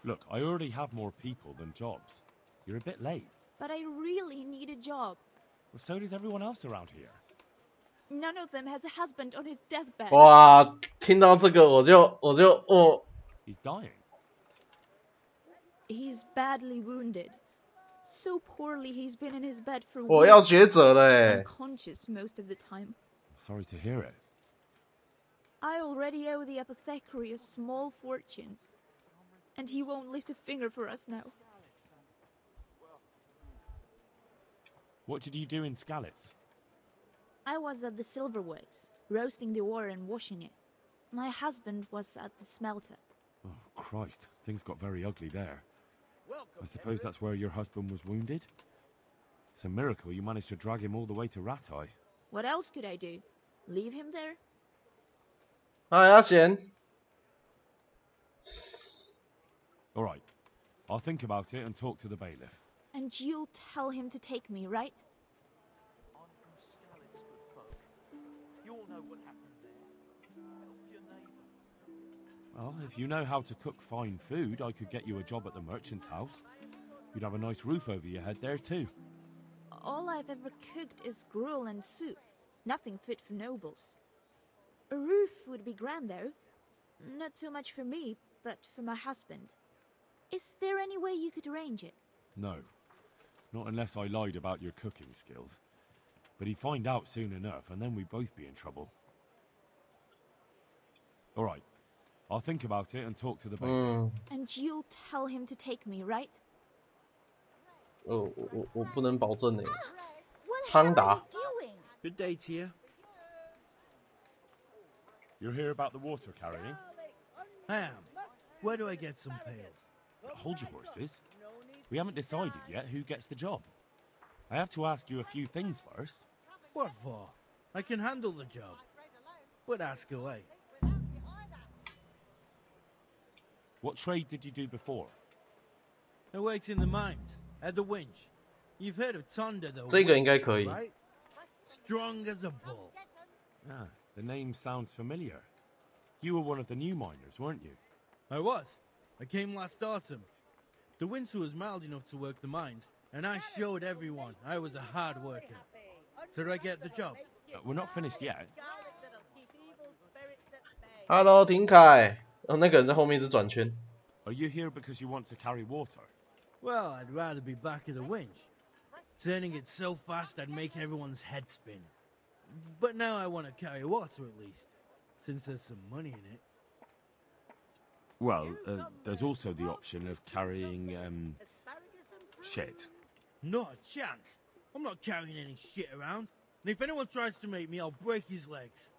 Look, I already have more people than jobs. You're a bit late. But I really need a job. Well, so does everyone else around here. None of them has a husband on his deathbed. 哇，听到这个我就 He's dying. He's badly wounded. So poorly he's been in his bed for 我要 weeks. 抉择了欸。 Unconscious most of the time. Sorry to hear it. I already owe the apothecary a small fortune. And he won't lift a finger for us now. What did you do in Skalitz? I was at the silverworks, roasting the ore and washing it. My husband was at the smelter. Oh, Christ. Things got very ugly there. I suppose that's where your husband was wounded? It's a miracle you managed to drag him all the way to Ratai. What else could I do? Leave him there? 哎，阿贤， All right. I'll think about it and talk to the bailiff. And you'll tell him to take me, right? I'm from Skalitz, good folk. You all know what happened there. Help your neighbour. Well, if you know how to cook fine food, I could get you a job at the merchant's house. You'd have a nice roof over your head there, too. All I've ever cooked is gruel and soup. Nothing fit for nobles. A roof would be grand, though. Not so much for me, but for my husband. Is there any way you could arrange it? No. Not unless I lied about your cooking skills. But he'd find out soon enough, and then we'd both be in trouble. All right. I'll think about it and talk to the bailiff. And you'll tell him to take me, right? 我不能保证欸。汤达。 Good day to you. You're here about the water carrying? I am. Where do I get some pails? Hold your horses. We haven't decided yet who gets the job. I have to ask you a few things first. What for? I can handle the job. But ask away. What trade did you do before? I worked in the mines, at the winch. You've heard of Tonda, though, 这个应该可以。 right? Strong as a bull. Ah, the name sounds familiar. You were one of the new miners, weren't you? I was. I came last autumn. The winter was mild enough to work the mines, and I showed everyone I was a hard worker. So did I get the job? We're not finished yet. Hello， 廷凯。那个人在后面一直转圈。 Are you here because you want to carry water? Well, I'd rather be back at the winch. Turning it so fast I'd make everyone's head spin. But now I want to carry water at least, since there's some money in it. Well, there's also the option of carrying, shit. Not a chance. I'm not carrying any shit around. And if anyone tries to make me, I'll break his legs.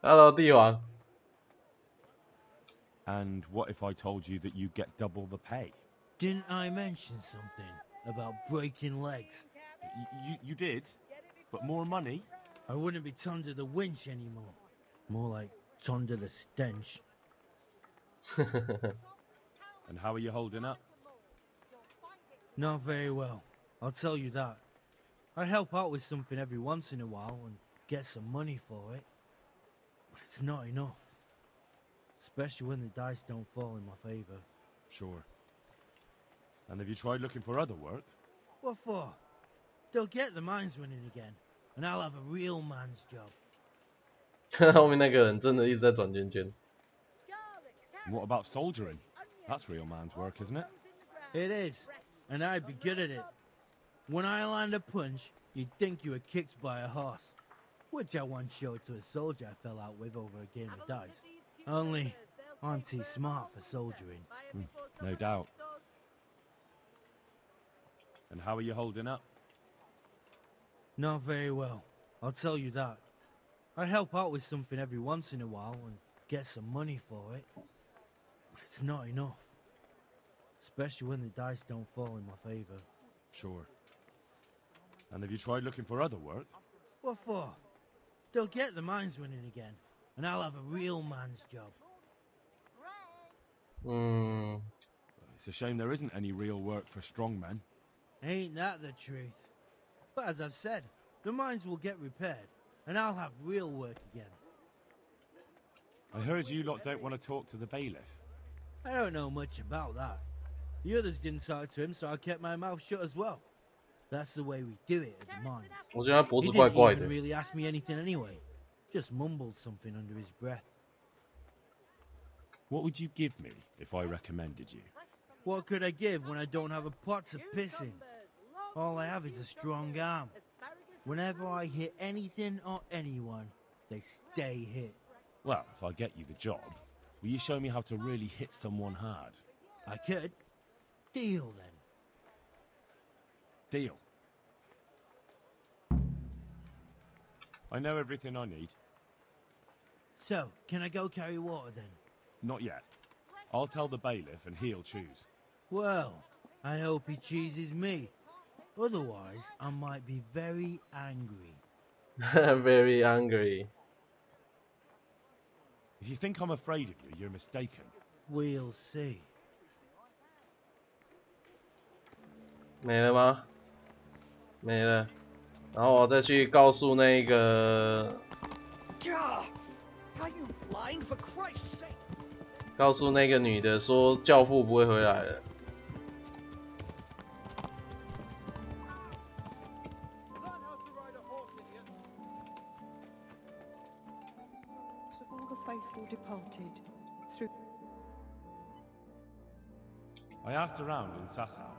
Hello, 帝王。 And what if I told you that you get double the pay? Didn't I mention something about breaking legs? You did, but more money? I wouldn't be Tonda the winch anymore. More like Tonda the stench. And how are you holding up? Not very well, I'll tell you that. I help out with something every once in a while and get some money for it. But it's not enough. Especially when the dice don't fall in my favor. Sure. And have you tried looking for other work? What for? They'll get the mines running again, and I'll have a real man's job. 后面那个人真的一直在转圈圈。 And what about soldiering? That's real man's work, isn't it? It is, and I'd be good at it. When I land a punch, you'd think you were kicked by a horse. which I once showed to a soldier I fell out with over a game of dice. Only, I'm too smart for soldiering. No doubt. And how are you holding up? Not very well, I'll tell you that. I help out with something every once in a while and get some money for it. But it's not enough. Especially when the dice don't fall in my favor. Sure. And have you tried looking for other work? What for? They'll get the mines running again, and I'll have a real man's job. It's a shame there isn't any real work for strong men. Ain't that the truth? But as I've said, the mines will get repaired, and I'll have real work again. I heard you lot don't want to talk to the bailiff. I don't know much about that. The others didn't talk to him, so I kept my mouth shut as well. That's the way we do it at the mines. He didn't even really ask me anything anyway. Just mumbled something under his breath. What would you give me if I recommended you? What could I give when I don't have a pot to piss in? All I have is a strong arm. Whenever I hit anything or anyone, they stay hit. Well, if I get you the job, will you show me how to really hit someone hard? I could. Deal, then. Deal. I know everything I need. So, can I go carry water, then? Not yet. I'll tell the bailiff and he'll choose. Well, I hope he chooses me. Otherwise, I might be very angry. Very angry. If you think I'm afraid of you, you're mistaken. We'll see. 没了吗？没了。然后我再去告诉那个，告诉那个女的说教父不会回来了。I asked around in Sasau.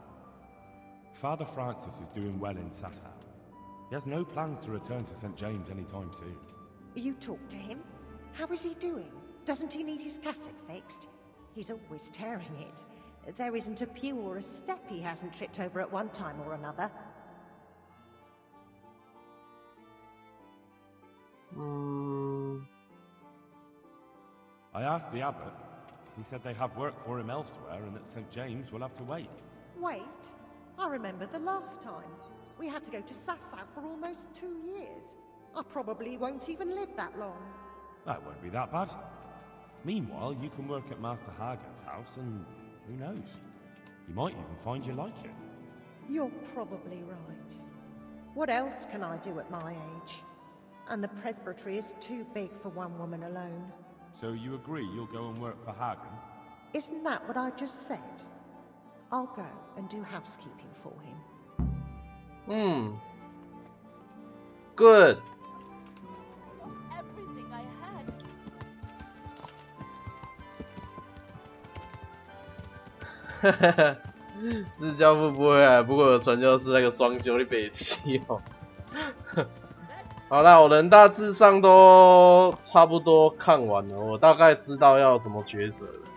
Father Francis is doing well in Sasau. He has no plans to return to St. James anytime soon. You talked to him? How is he doing? Doesn't he need his cassock fixed? He's always tearing it. There isn't a pew or a step he hasn't tripped over at one time or another. I asked the abbot. He said they have work for him elsewhere and that St. James will have to wait. Wait? I remember the last time. We had to go to Sasau for almost 2 years. I probably won't even live that long. That won't be that bad. Meanwhile, you can work at Master Hagen's house and who knows? You might even find you like it. You're probably right. What else can I do at my age? And the presbytery is too big for one woman alone. So you agree you'll go and work for Hagen? Isn't that what I just said? I'll go and do housekeeping for him. Good. Everything I had. 是教父不会来，不过有传教士那个双修的北七哦。好啦，我人大致上都差不多看完了，我大概知道要怎么抉择了。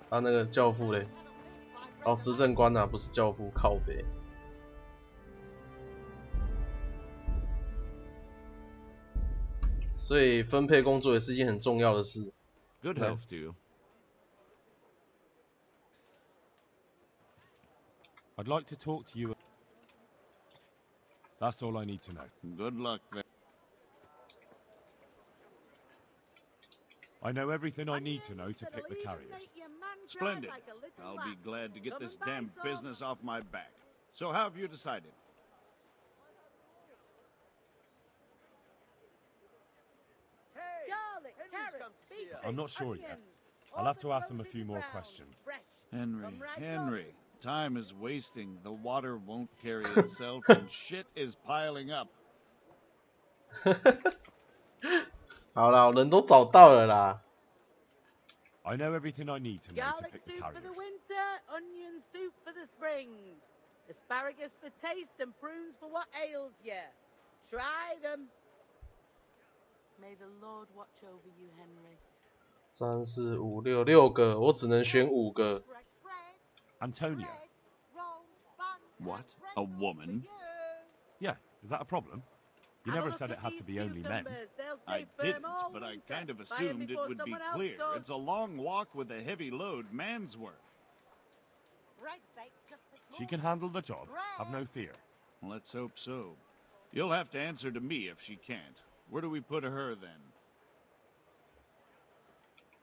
啊，那个教父嘞？哦，执政官啊，不是教父，靠北。所以分配工作也是一件很重要的事。Good health to you. I'd like to talk to you. That's all I need to know. Good luck there. I know everything I need to know to pick the carriers. Splendid. I'll be glad to get this damn business off my back. So how have you decided? I'm not sure yet. I'll have to ask them a few more questions. Henry, time is wasting. The water won't carry itself and shit is piling up. 好啦，人都找到了啦。I know everything I need to know to Garlic pick the soup for carriers. the winter, onion soup for the spring. Asparagus for taste and prunes for what ails you. Try them. May the Lord watch over you, Henry. 3、4、5、6个，我只能选5个。Antonia. What? A woman? Yeah, is that a problem? You never said it had to be only men. I didn't, but I kind of assumed it would be clear. It's a long walk with a heavy load, man's work. She can handle the job, have no fear. Let's hope so. You'll have to answer to me if she can't. Where do we put her then?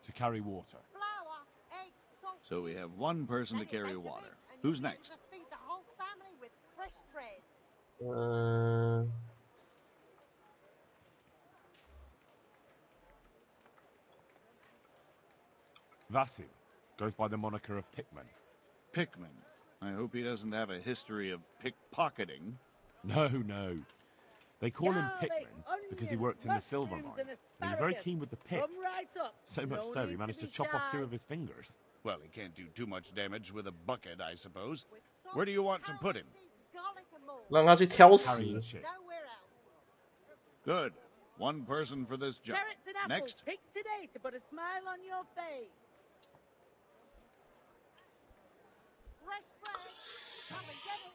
To carry water. So we have one person to carry water. Who's next? Vasil goes by the moniker of Pickman. Pickman. I hope he doesn't have a history of pickpocketing. No, no. They call him Pickman because he worked in the silver mines. And he's very keen with the pick. So much so he managed to chop off 2 of his fingers. Well, he can't do too much damage with a bucket, I suppose. Where do you want to put him? 让他去挑食。 Good. One person for this job. Carrots and apples Next. picked today to put a smile on your face. Fresh bread. Come and get it.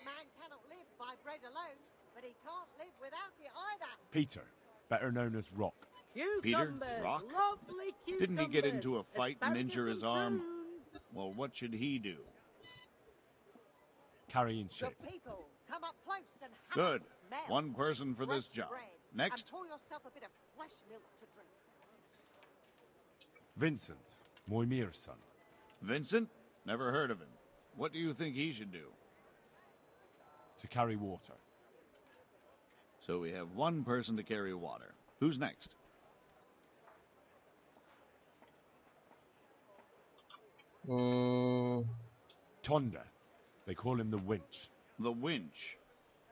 Man cannot live by bread alone, but he can't live without it either. Peter, better known as Rock. Peter? Rock? Didn't he get into a fight and injure his arm? Well, what should he do? Carrying shit. People, come up close and have Good. a smell. One person for this job. Next. And pour yourself a bit of fresh milk to drink. Vincent, Moimir's son. Vincent? Never heard of him. What do you think he should do? To carry water. So we have one person to carry water. Who's next? Tonda. They call him the winch. The winch.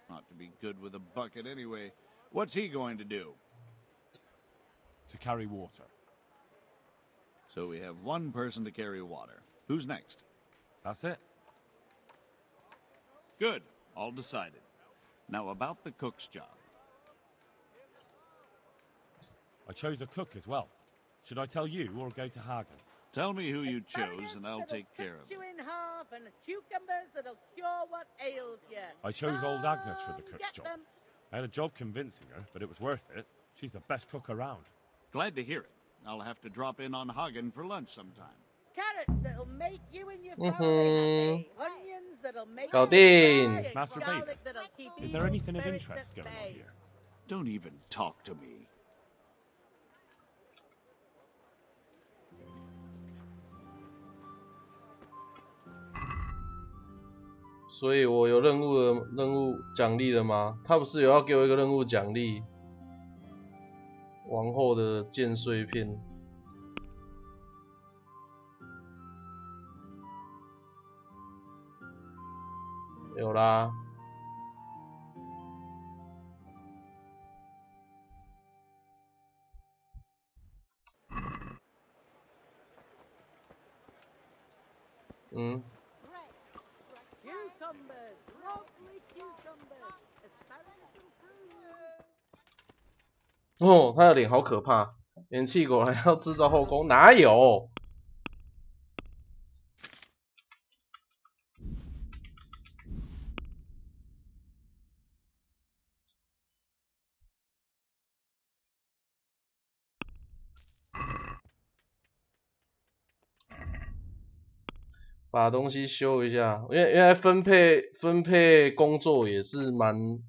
Ought to be good with a bucket anyway. What's he going to do? To carry water. So we have one person to carry water. Who's next? That's it. Good. All decided. Now about the cook's job. I chose a cook as well. Should I tell you or go to Hagen? Tell me who you chose and I'll take care of it. You in half and cucumbers that'll cure what ails you. I chose old Agnes for the cook's Get job. them. I had a job convincing her, but it was worth it. She's the best cook around. Glad to hear it. I'll have to drop in on Hagen for lunch sometime. Carrots that'll make you and your family happy. Onions that'll make搞you定。 cry. Master Garlic Baker, that'll keep is evil there anything of spirits interest at going on bay. here? Don't even talk to me. 所以我有任务奖励了吗？他不是有要给我一个任务奖励？王后的剑碎片。有啦。嗯。 Cucumbers, lovely cucumbers, asparagus and prunes. 哦，他的脸好可怕！元气果然要制造后宫，哪有？把东西修一下，因为分配工作也是蛮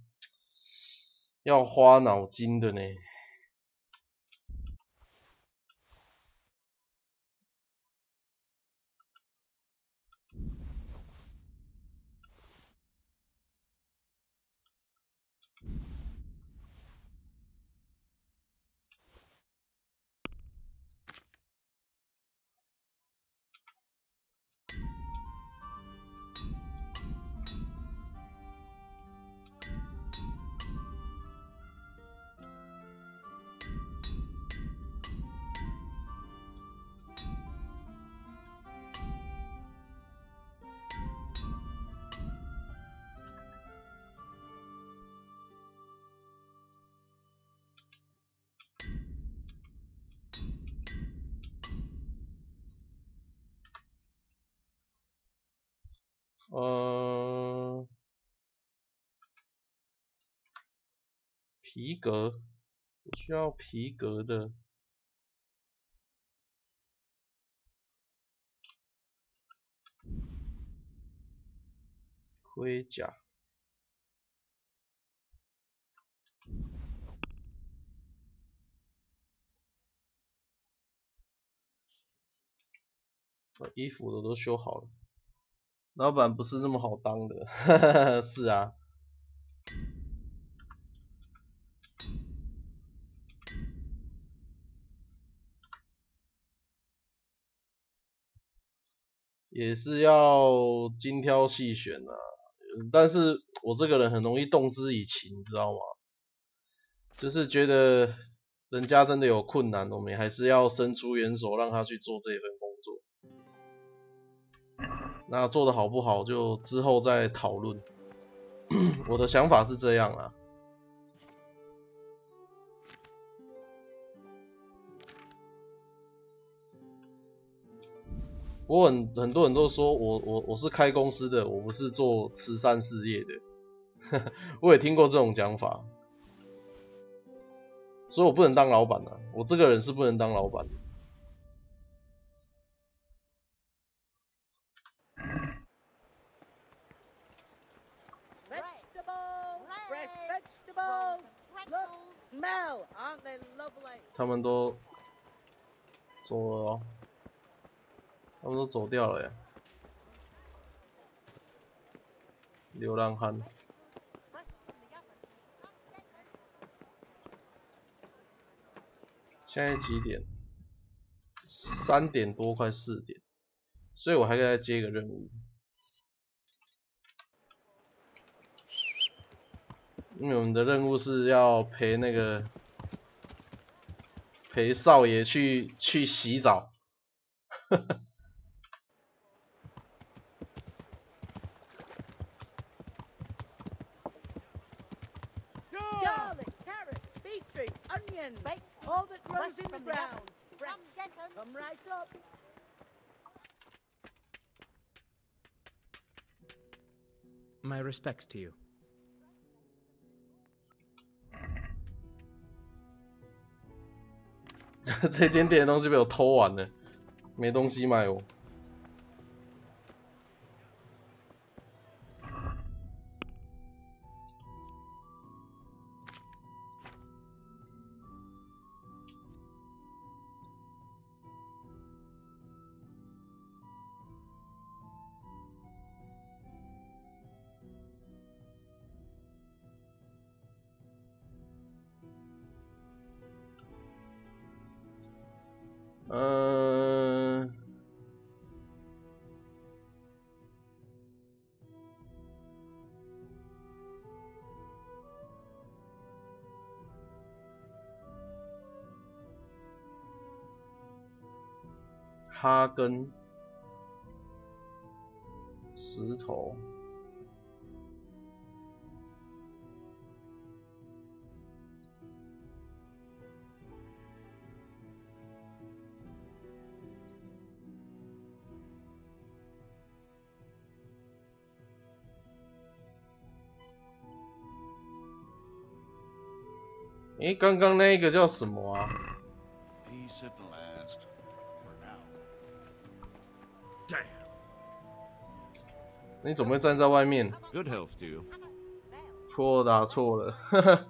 要花脑筋的呢。皮革，我需要皮革的。盔甲。衣服我都修好了，老板不是这么好当的，是啊。也是要精挑细选啊，但是我这个人很容易动之以情，你知道吗？就是觉得人家真的有困难，我们还是要伸出援手让他去做这份工作。那做的好不好，就之后再讨论。我的想法是这样啦。我很多人都说我是开公司的，我不是做慈善事业的，我也听过这种讲法，所以我不能当老板啊，我这个人是不能当老板的。他们都走了哦。他们都走掉了呀，流浪汉。现在几点？3点多，快4点，所以我还可以再接一个任务。因为我们的任务是要陪少爷去洗澡。All that grows in the ground. Come right up. 'My respects to you. 这间店的东西被我偷完了，没东西卖我。哈根石头，诶，刚刚那个叫什么啊？ 你怎么会站在外面？ Good health to you. 错打错了，哈哈。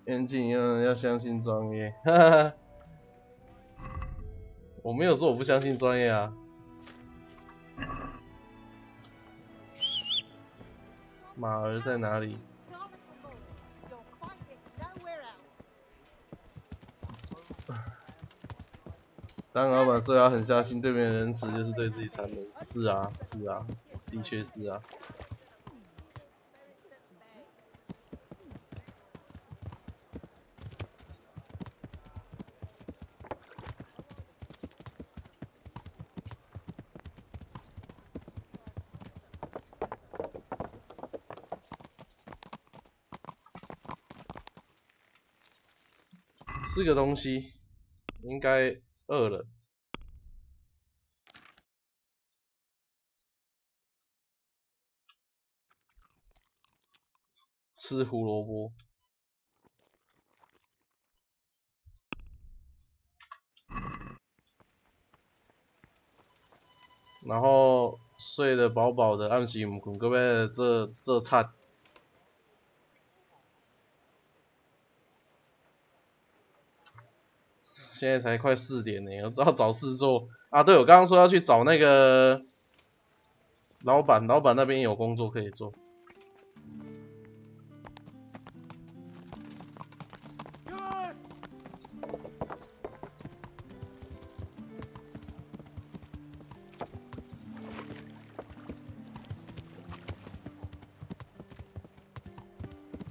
严谨要相信专业，哈哈。我没有说我不相信专业啊。马儿在哪里？当老板最好很相信对别人仁慈就是对自己残忍。是啊，是啊，的确是啊。吃个东西，应该饿了。吃胡萝卜。然后睡得饱饱的，暗时唔困，各位这惨。现在才快4点呢，我要找事做啊！对，我刚刚说要去找那个老板那边有工作可以做。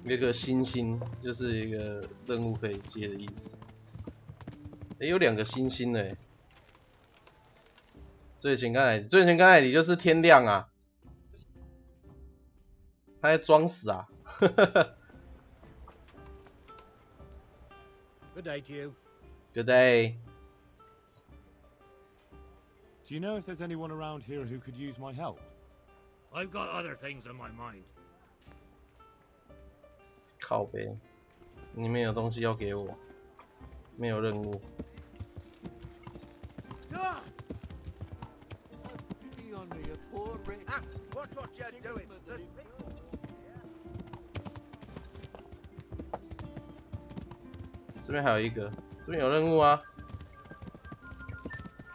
那个星星就是一个任务可以接的意思。有2个星星嘞。最前刚才你就是天亮啊。他在装死啊。Good day to you. Good day. Do you know if there's anyone around here who could use my help? I've got other things on my mind. 靠北，你们有东西要给我，没有任务。这边还有一个，这边有任务啊，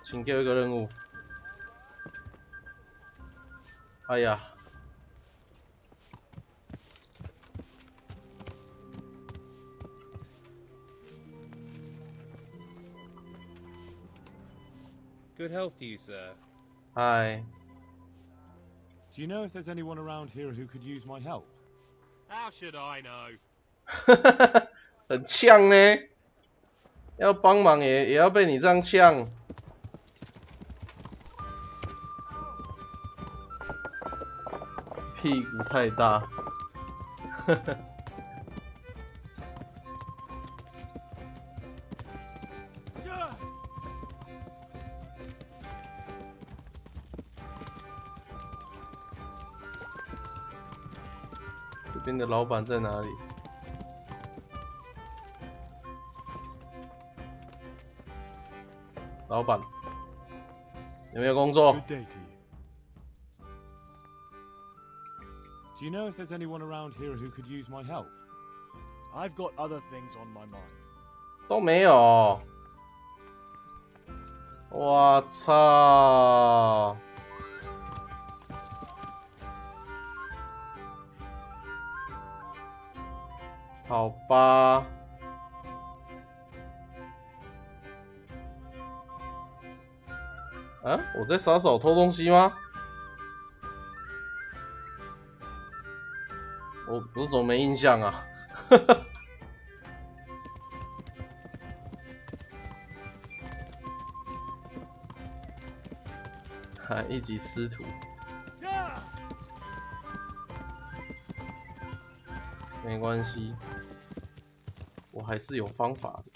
请给我一个任务。哎呀！ Good health to you, sir. Hi. Do you know if there's anyone around here who could use my help? How should I know? 很呛呢，要帮忙也要被你这样呛。屁股太大。这边的老板在哪里？老板，有没有工作 Good day to you. Do you know if there's anyone around here who could use my help? I've got other things on my mind. 都没有。我操！好吧。啊！我在撒手偷东西吗？我怎么没印象啊？还一级吃土。没关系，我还是有方法的。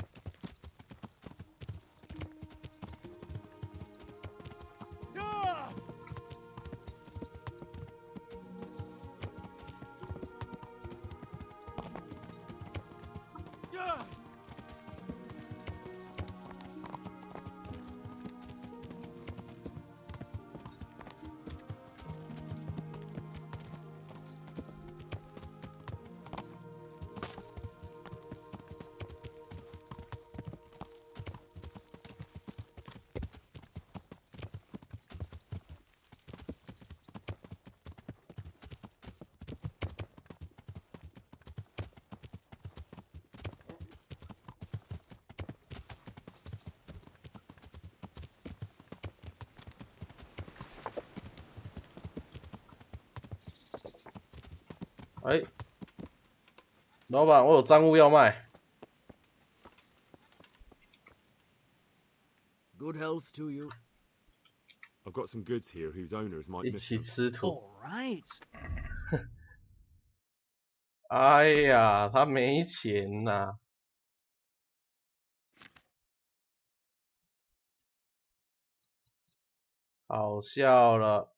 哎，老板，我有赃物要卖。Good health to you. I've got some goods here whose owners might 一 miss 起 them. 吃土。 All right. 哎呀，他没钱呐、好笑了。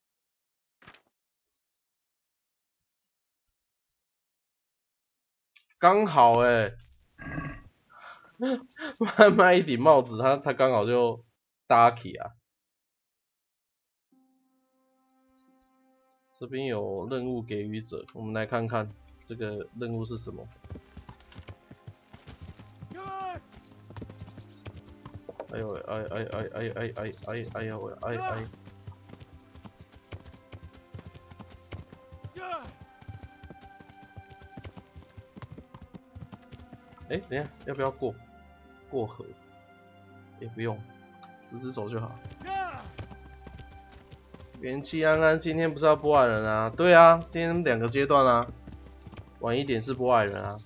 刚好哎、卖一顶帽子，他刚好就搭起啊。这边有任务给予者，我们来看看这个任务是什么。哎呦哎呦哎！哎，等一下，要不要过河？也不用，直直走就好。元气安安，今天不是要播矮人啊？对啊，今天2个阶段啊，晚一点是播矮人啊。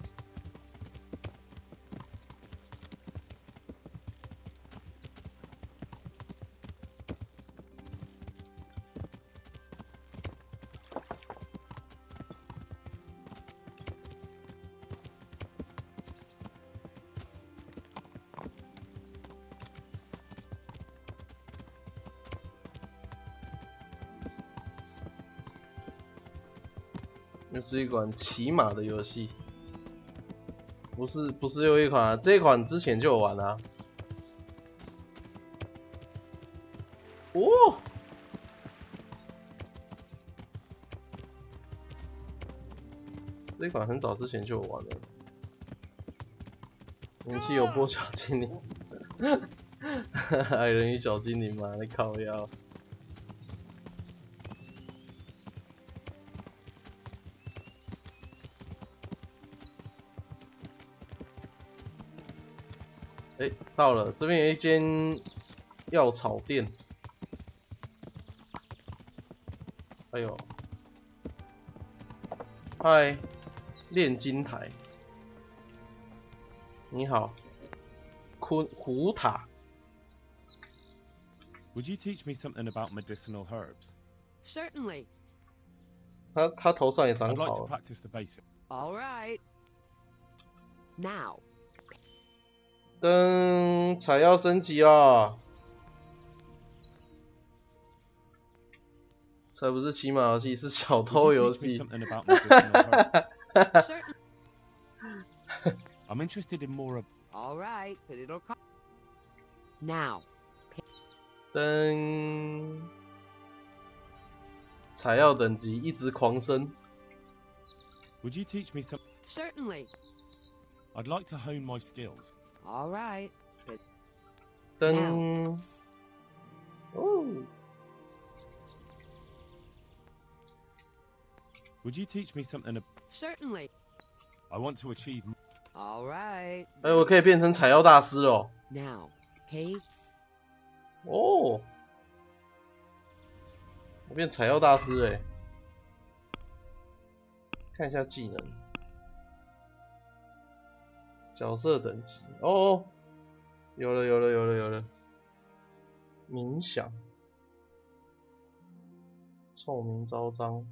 这是一款骑马的游戏，不是又一款啊，这一款之前就有玩啊。哦，这一款很早之前就有玩了。元气有播小精灵，矮人与小精灵嘛，你靠腰。哎，到了，这边有一间药草店。哎呦，嗨，炼金台，你好，胡塔。Would you teach me something about medicinal herbs? Certainly. 他头上也长草了。I'd like to practice the basics. All right. Now. 灯采药升级了，才不是骑马游戏，是小偷游戏。I'm interested in more of. All right, but it'll come now. 灯采药等级一直狂升。Would you teach me some? Certainly. I'd like to hone my skills. All right. But 灯哦。Would you teach me something? Certainly. I want to achieve. All right. 哎，我可以变成采药大师了。Now, hey. 哦，我变采药大师哎。看一下技能，角色等级哦，有了，冥想，臭名昭彰，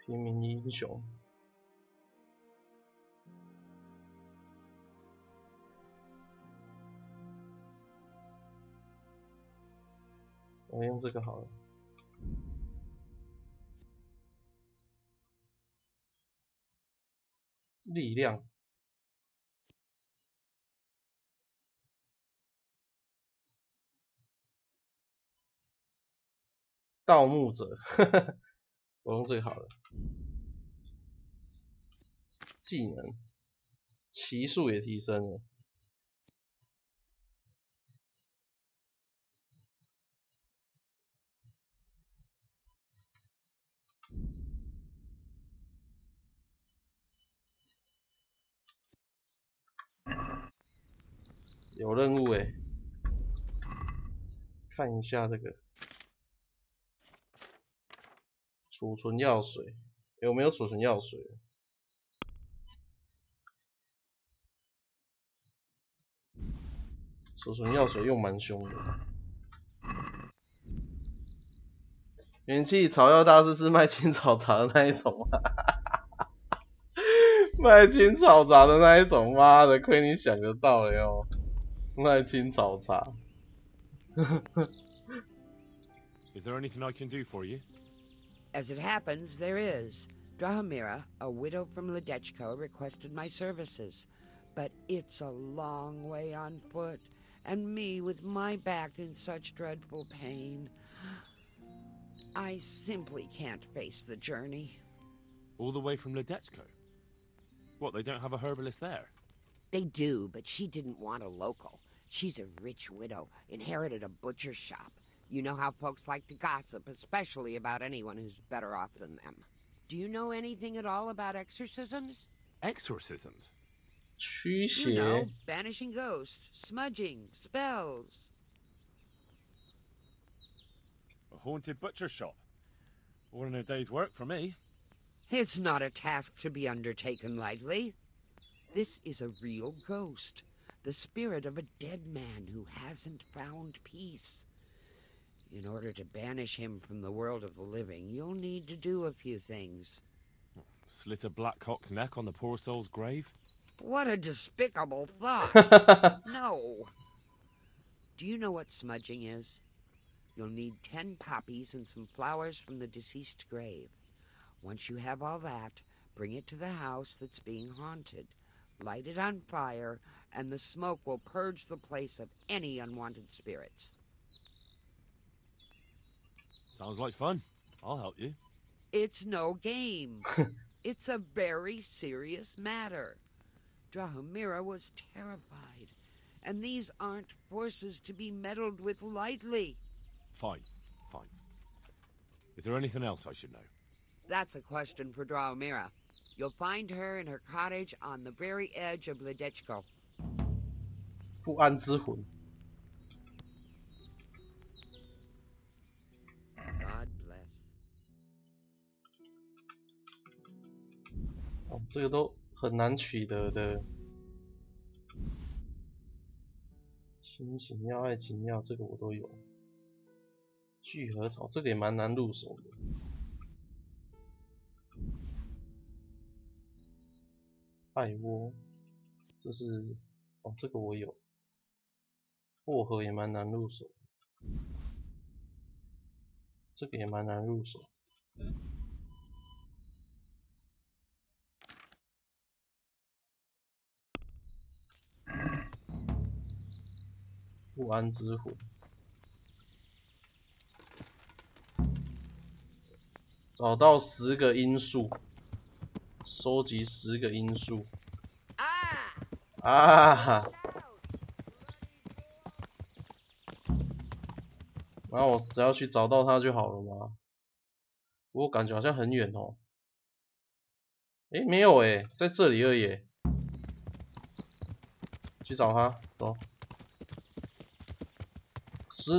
平民英雄。我用这个好了。力量，盗墓者，我用这个好了。技能，骑数也提升了。有任务诶，看一下这个储存药水，有没有储存药水？储存药水用蛮凶的。元气草药大师是卖青草茶的那一种吗？卖青草茶的那一种，妈的，亏你想得到了哟！卖青草茶。Is there anything I can do for you? As it happens, there is. Drahamira, a widow from Ledechko, requested my services. But it's a long way on foot, and me with my back in such dreadful pain. I simply can't face the journey. All the way from Ledechko? What, they don't have a herbalist there? They do, but she didn't want a local. She's a rich widow, inherited a butcher shop. You know how folks like to gossip, especially about anyone who's better off than them. Do you know anything at all about exorcisms? Exorcisms? You know, banishing ghosts, smudging, spells. A haunted butcher shop. All in a day's work for me. It's not a task to be undertaken lightly. This is a real ghost, the spirit of a dead man who hasn't found peace. In order to banish him from the world of the living, you'll need to do a few things. Slit a black cock's neck on the poor soul's grave? What a despicable thought! No. Do you know what smudging is? You'll need 10 poppies and some flowers from the deceased grave. Once you have all that, bring it to the house that's being haunted. Light it on fire, and the smoke will purge the place of any unwanted spirits. Sounds like fun. I'll help you. It's no game. It's a very serious matter. Drahomira was terrified, and these aren't forces to be meddled with lightly. Fine, fine. Is there anything else I should know? That's a question for Drahomira. You'll find her in her cottage on the very edge of Ledechko. 不安之魂。God bless. 哦，这个都很难取得的。清醒药、爱情药，这个我都有。聚合草，这个也蛮难入手的。艾窝，这是哦，这个我有。薄荷也蛮难入手，这个也蛮难入手。不安之魂，找到10个因素，收集10个因素。啊！然后我只要去找到它就好了吗？不过感觉好像很远哦。诶，没有诶，在这里而已。去找它，走。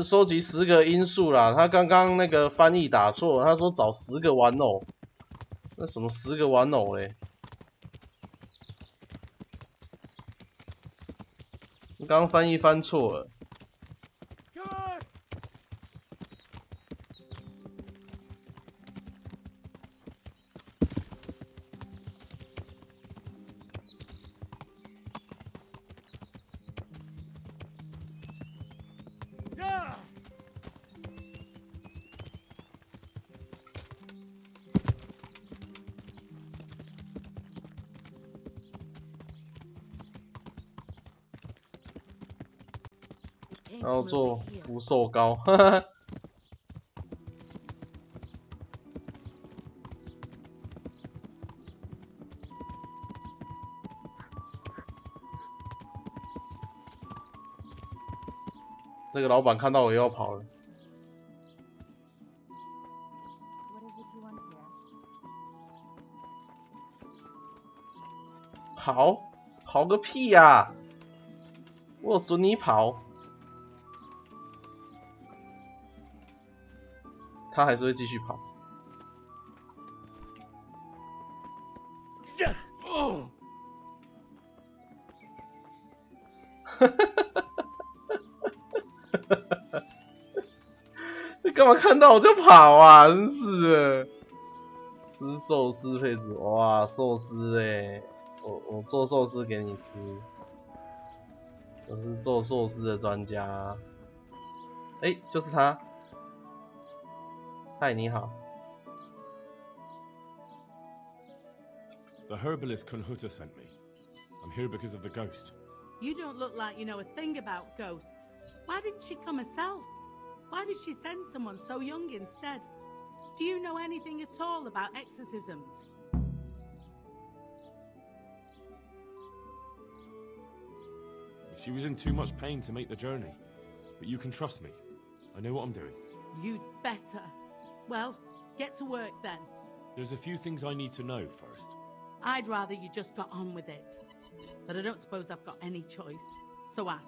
收集10个因素啦，他刚刚那个翻译打错，他说找10个玩偶，那什么10个玩偶嘞？刚刚翻译翻错了。然后做福寿膏，哈哈。这个老板看到我又要跑了。跑个屁呀！我有准你跑。他还是会继续跑。你干嘛看到我就跑啊？真是的。吃寿司配置，哇，寿司欸，我做寿司给你吃。我是做寿司的专家。欸，就是他。嗨，你好。The herbalist Kunhuta sent me. I'm here because of the ghost. You don't look like you know a thing about ghosts. Why didn't she come herself? Why did she send someone so young instead? Do you know anything at all about exorcisms? She was in too much pain to make the journey, but you can trust me. I know what I'm doing. You'd better. Well, get to work then. There's a few things I need to know first. I'd rather you just got on with it. But I don't suppose I've got any choice, so ask.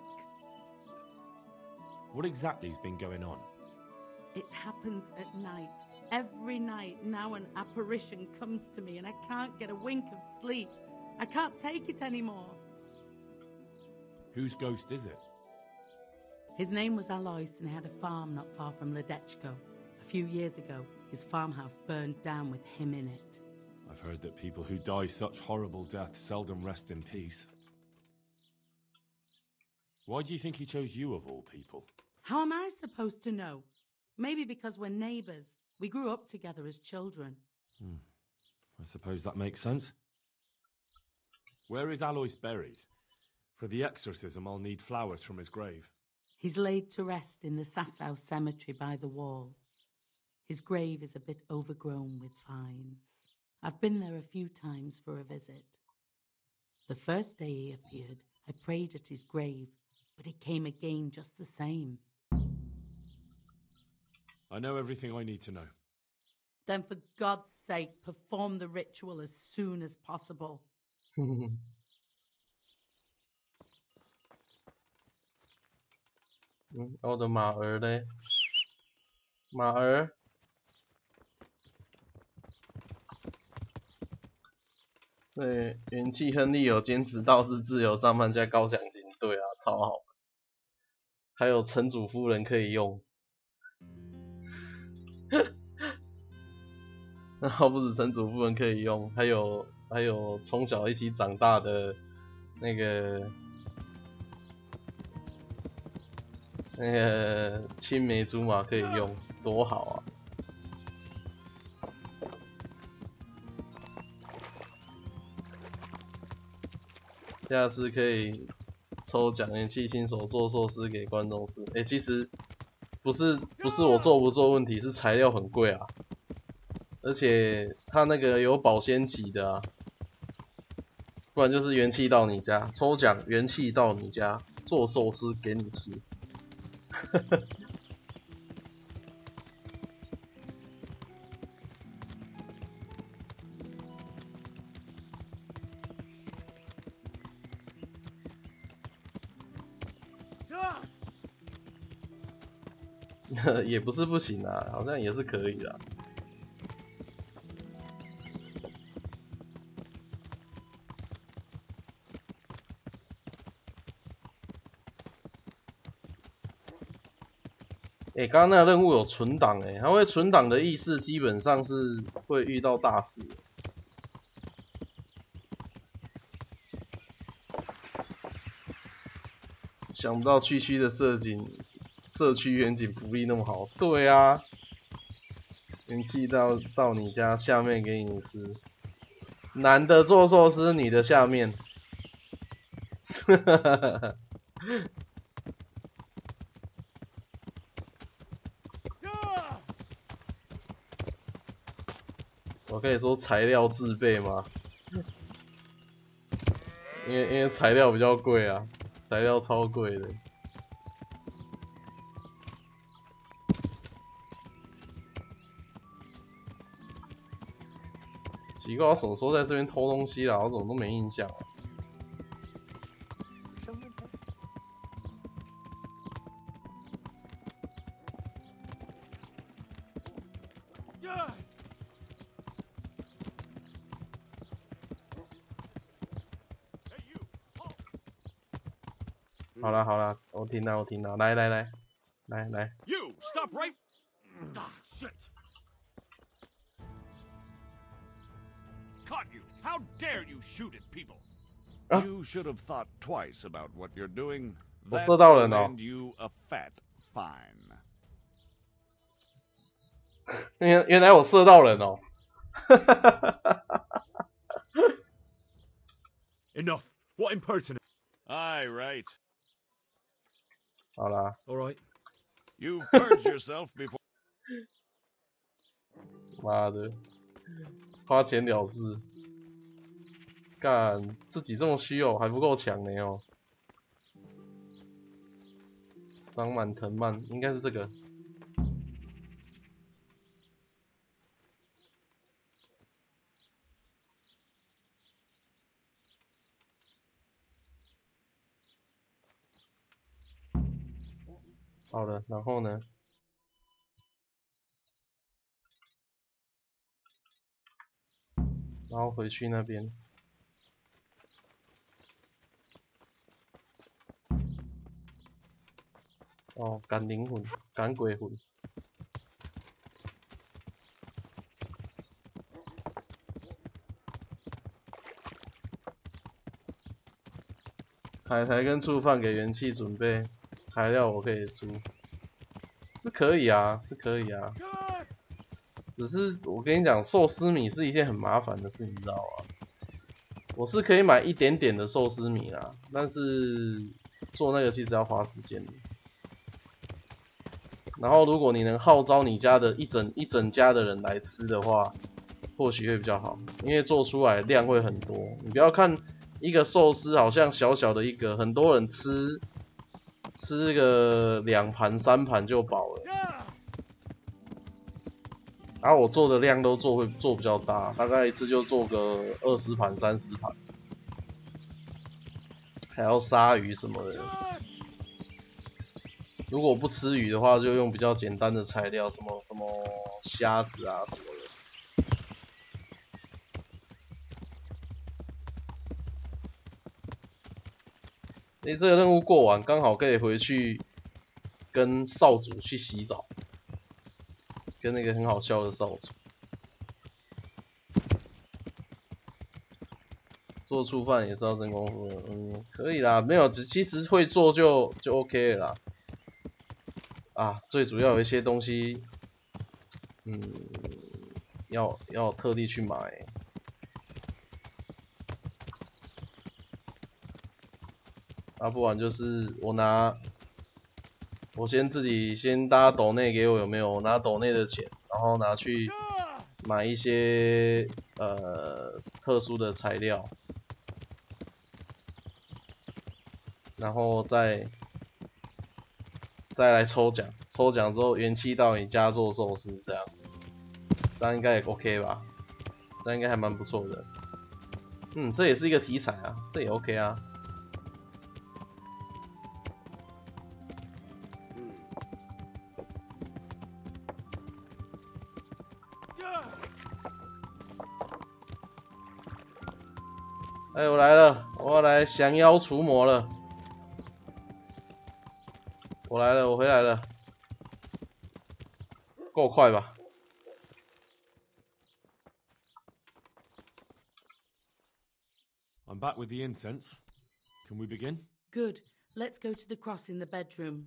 What exactly's been going on? It happens at night. Every night now an apparition comes to me and I can't get a wink of sleep. I can't take it anymore. Whose ghost is it? His name was Alois and he had a farm not far from Ledechko. A few years ago, his farmhouse burned down with him in it. I've heard that people who die such horrible deaths seldom rest in peace. Why do you think he chose you of all people? How am I supposed to know? Maybe because we're neighbors. We grew up together as children. I suppose that makes sense. Where is Alois buried? For the exorcism, I'll need flowers from his grave. He's laid to rest in the Sasau cemetery by the wall. His grave is a bit overgrown with vines. I've been there a few times for a visit. The first day he appeared, I prayed at his grave, but he came again just the same. I know everything I need to know. Then for God's sake, perform the ritual as soon as possible.我的马儿嘞？马儿。对，元气亨利有坚持到是自由上班加高奖金，对啊，超好。还有城主夫人可以用。然后不止城主夫人可以用，还有从小一起长大的那个青梅竹马可以用，多好啊！下次可以抽奖元气新手做寿司给观众吃。其实不是我做不做问题，是材料很贵啊。而且它那个有保鲜期的啊，不然就是元气到你家，抽奖元气到你家做寿司给你吃。也不是不行啊，好像也是可以的。刚刚那个任务有存档它会存档的意思基本上是会遇到大事。想不到区区的社区远景福利那么好，对啊，元气到你家下面给你吃，男的做寿司，女的下面。我可以说材料自备吗？因为材料比较贵啊，材料超贵的。奇怪，我什么时候在这边偷东西啦？我怎么都没印象啊。好啦，我听到，来。You stop right. Ah, shit. Caught you. How dare you shoot at people? You should have thought twice about what you're doing. That will land you a fat fine. 原来我射到人哦。Enough. What impertinence? Aye, right. 好啦。All right. You purge yourself before. 妈的，花钱了事，干自己这么虚哦，还不够强呢哦。长满藤蔓应该是这个。好了，然后呢？然后回去那边。哦，赶灵魂，赶鬼魂。海苔跟醋饭给元气准备，材料我可以出，是可以啊，是可以啊。只是我跟你讲，寿司米是一件很麻烦的事，你知道吗？我是可以买一点点的寿司米啦，但是做那个其实要花时间的。然后如果你能号召你家的一整家的人来吃的话，或许会比较好，因为做出来量会很多。你不要看一个寿司好像小小的一个，很多人吃个2盘3盘就饱了。然后我做的量都会做比较大，大概一次就做个20盘30盘，还要杀鱼什么的。如果不吃鱼的话，就用比较简单的材料，什么虾子啊什么的。这个任务过完，刚好可以回去跟少主去洗澡，跟那个很好笑的少主做醋饭也是要真功夫的，可以啦，没有，其实会做就 OK 了啦。啊，最主要有一些东西，要特地去买。不然就是我自己大家抖内给我有没有？我拿抖内的钱，然后拿去买一些特殊的材料，然后再来抽奖，抽奖之后元气到你家做寿司，这样应该也 OK 吧？这样应该还蛮不错的。这也是一个题材啊，这也 OK 啊。哎，我来了，我要来降妖除魔了。我来了，我回来了，够快吧？I'm back with the incense. Can we begin? Good. Let's go to the cross in the bedroom.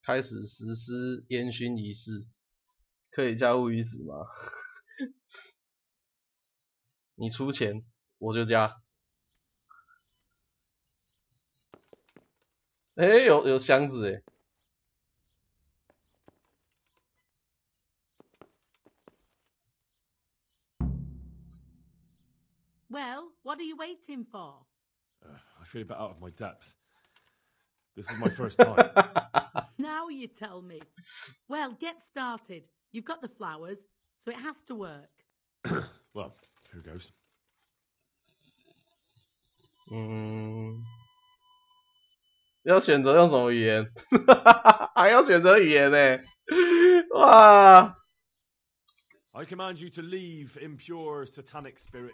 开始实施烟熏仪式，可以加乌鱼子吗？你出钱，我就加。有箱子Well, what are you waiting for? I feel a bit out of my depth. This is my first time. Now you tell me. Well, get started. You've got the flowers, so it has to work. Well, here goes. 要选择用什么语言？还要选择语言呢？哇 I command you to leave, impure satanic spirit.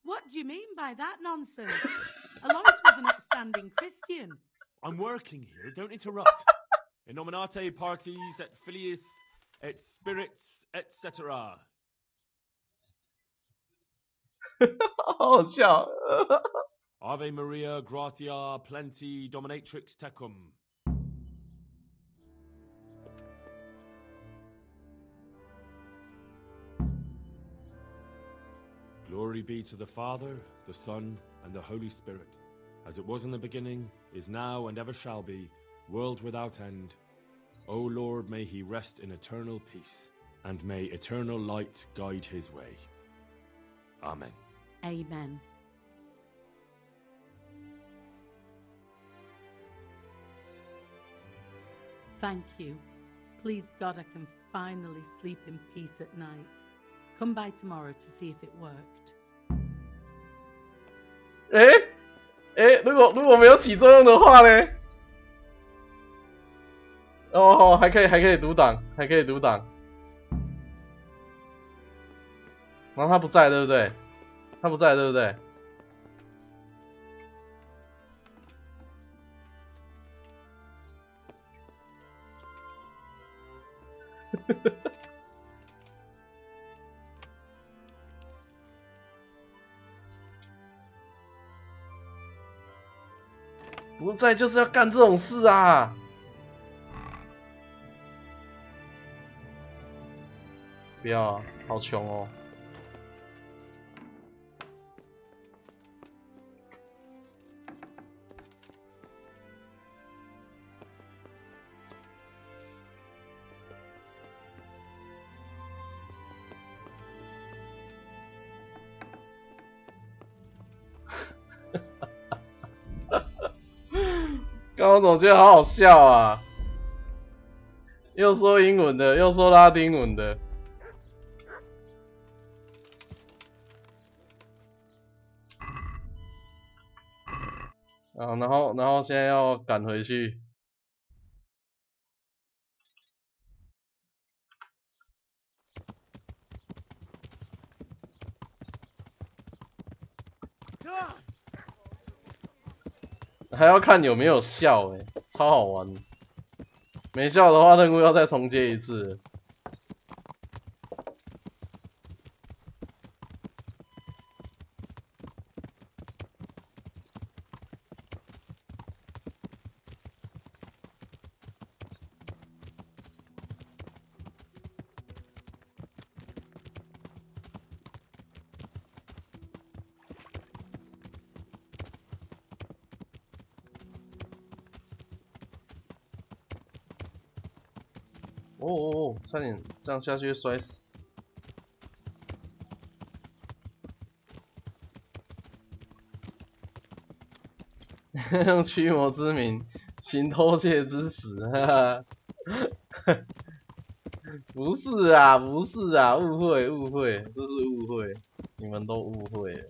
What do you mean by that nonsense? Alois was an upstanding Christian. I'm working here, don't interrupt. In nominate parties et filiis et spirits etc. 好好笑。Ave Maria, gratia, plenty, dominatrix tecum. Glory be to the Father, the Son, and the Holy Spirit, as it was in the beginning, is now, and ever shall be, world without end. O Lord, may he rest in eternal peace, and may eternal light guide his way. Amen. Amen. Thank you. Please God, I can finally sleep in peace at night. Come by tomorrow to see if it worked. 如果没有起作用的话呢？哦，还可以读档，还可以读档。然后他不在，对不对？他不在，对不对？不在就是要干这种事啊！不要啊，好穷哦。刚刚总觉得好好笑啊，又说英文的，又说拉丁文的。啊，然后现在要赶回去。还要看有没有效超好玩。没效的话，任务要再重接一次。哦，差点这样下去会摔死。用驱魔之名行偷窃之实，哈哈。不是啊，不是啊，误会，这是误会，你们都误会了。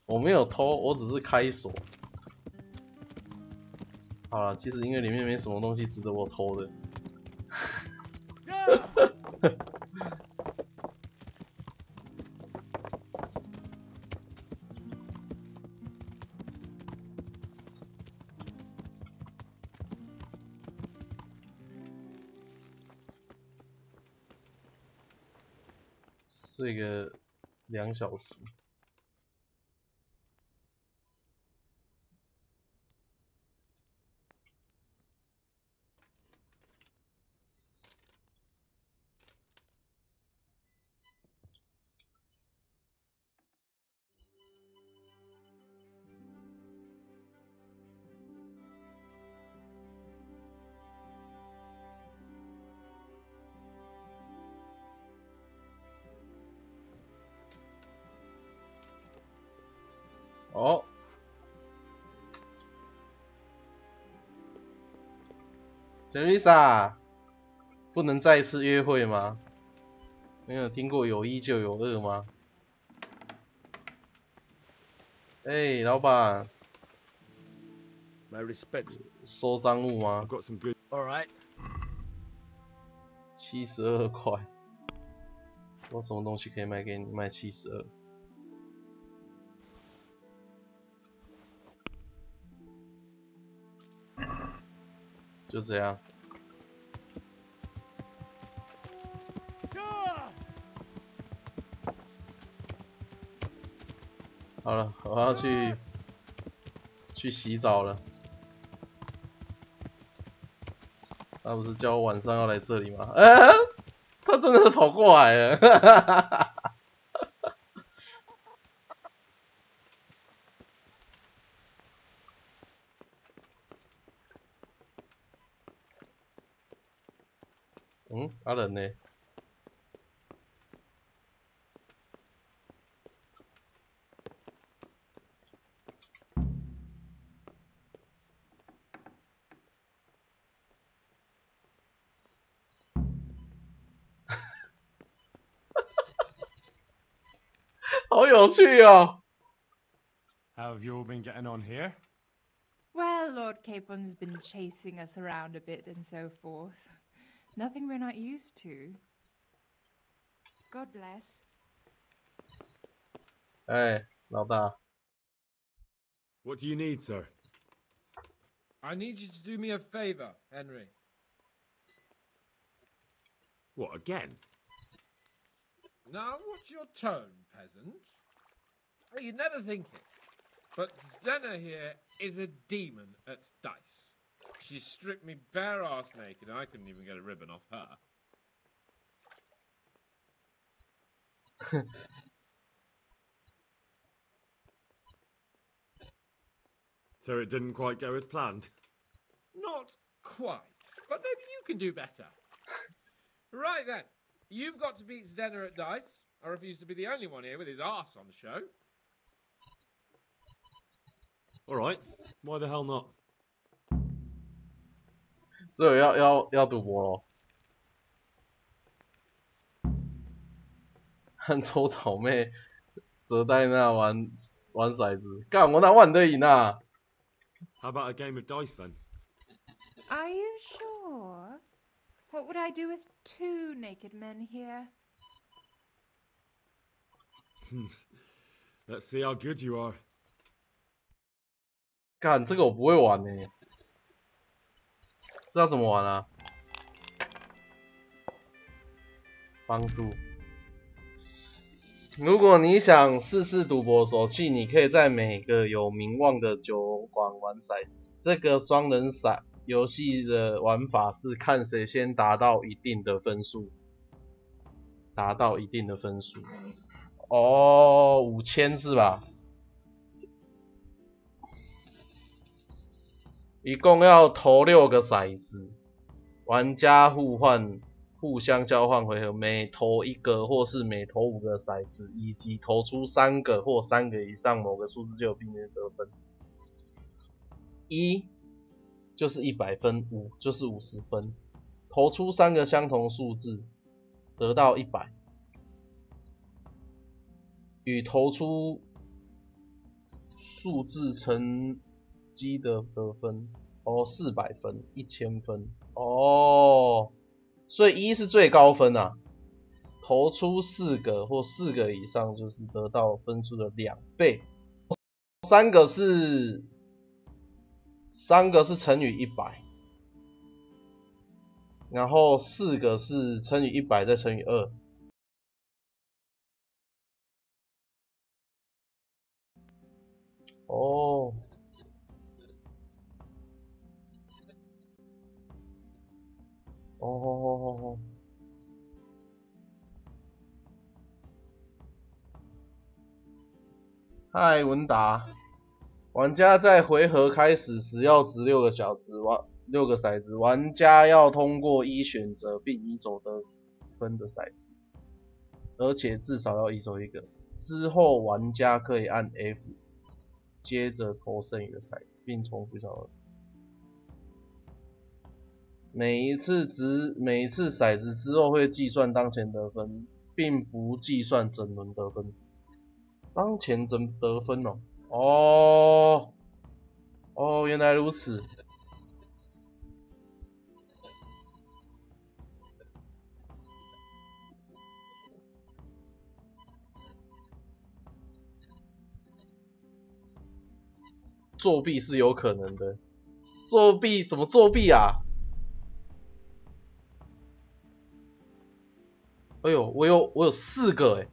我没有偷，我只是开锁。好了，其实因为里面没什么东西值得我偷的。睡个2小时。哦，杰瑞莎，不能再一次约会吗？没有听过有一就有二吗？哎，老板 My respects. 收赃物吗 I've got some good. All right. 72块，我什么东西可以卖给你？卖72。就这样。好了，我要去洗澡了。他不是叫我晚上要来这里吗？他真的跑过来了。嗯，阿人呢？好有趣哦！ How have you all been getting on here? Well, Lord Capon's been chasing us around a bit and so forth. Nothing we're not used to. God bless. 哎，老大。What do you need, sir? I need you to do me a favor, Henry. What, again? Now, what's your tone, peasant? You'd never think it, but Zdenna here is a demon at dice. She stripped me bare-ass naked, and I couldn't even get a ribbon off her. So it didn't quite go as planned? Not quite, but maybe you can do better. Right then, you've got to beat Zdenna at dice. I refuse to be the only one here with his arse on the show. Alright, why the hell not? 这要赌博咯。和抽草妹折戴那玩骰子，干我哪玩得赢啊 How about a game of dice then? Are you sure? What would I do with 2 naked men here? Let's see how good you are. 干这个我不会玩呢，这要怎么玩啊？帮助。如果你想试试赌博手气，你可以在每个有名望的酒馆玩骰子。这个双人骰游戏的玩法是看谁先达到一定的分数，哦，5000是吧？一共要投6个骰子，玩家互相交换回合，每投1个或是每投5个骰子，以及投出3个或3个以上某个数字就有避免得分。1就是100分，5就是50分。投出3个相同数字，得到100，与投出数字乘积的得分，哦，400分，1000分，哦，所以1是最高分啊，投出4个或4个以上就是得到分数的2倍，3个是乘以100，然后4个是乘以100再乘以2。哦，哦，嗨，文达，玩家在回合开始时要掷6个6个骰子，玩家要通过1选择并移走得分的骰子，而且至少要移走1个。之后玩家可以按 F。接着投剩余的骰子，并重复上轮。每一次骰子之后会计算当前得分，并不计算整轮得分。当前得分哦，哦，原来如此。作弊是有可能的，作弊怎么作弊啊？哎呦，我有4个哎。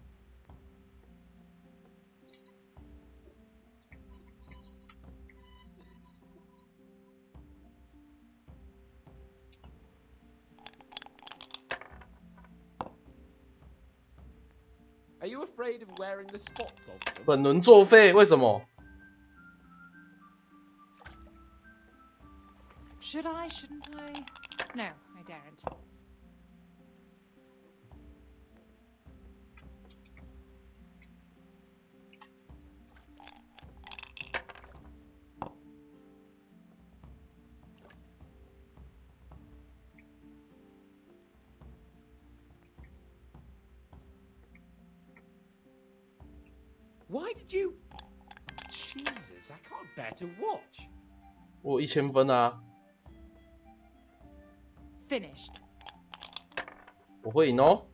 Are you afraid of wearing the spots of them? 本轮作废，为什么？ Should I? Shouldn't I? No, I daren't. Why did you? Jesus, I can't bear to watch. 我有1000分啊！ Finished. 我会赢哦！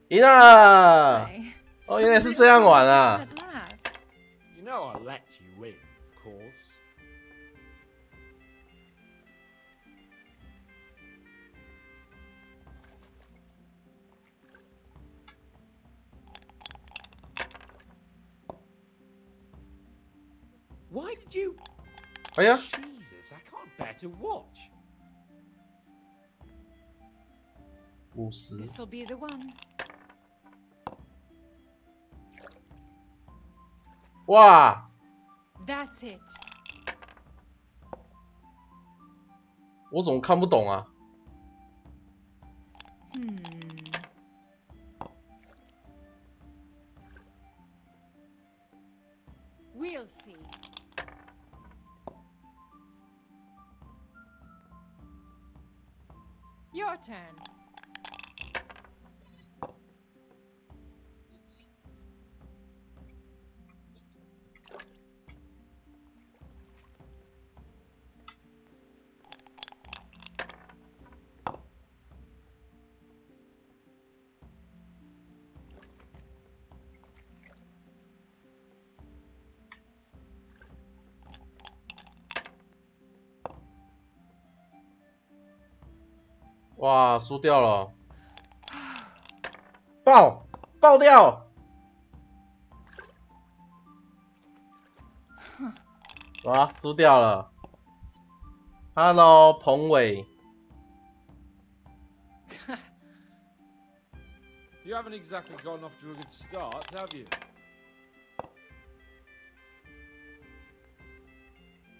赢啦！哦，原来是这样玩啊！ You know I'll let you win, of course. Why did you? 哎呀 Jesus, I can't bear to watch. 50。 This'll be the one. 哇！ That's it. 我怎么看不懂啊？ We'll see. Your turn. .哇，输掉了！爆掉！哇，输掉了。Hello， 彭伟。You haven't exactly gotten off to a good start, have you?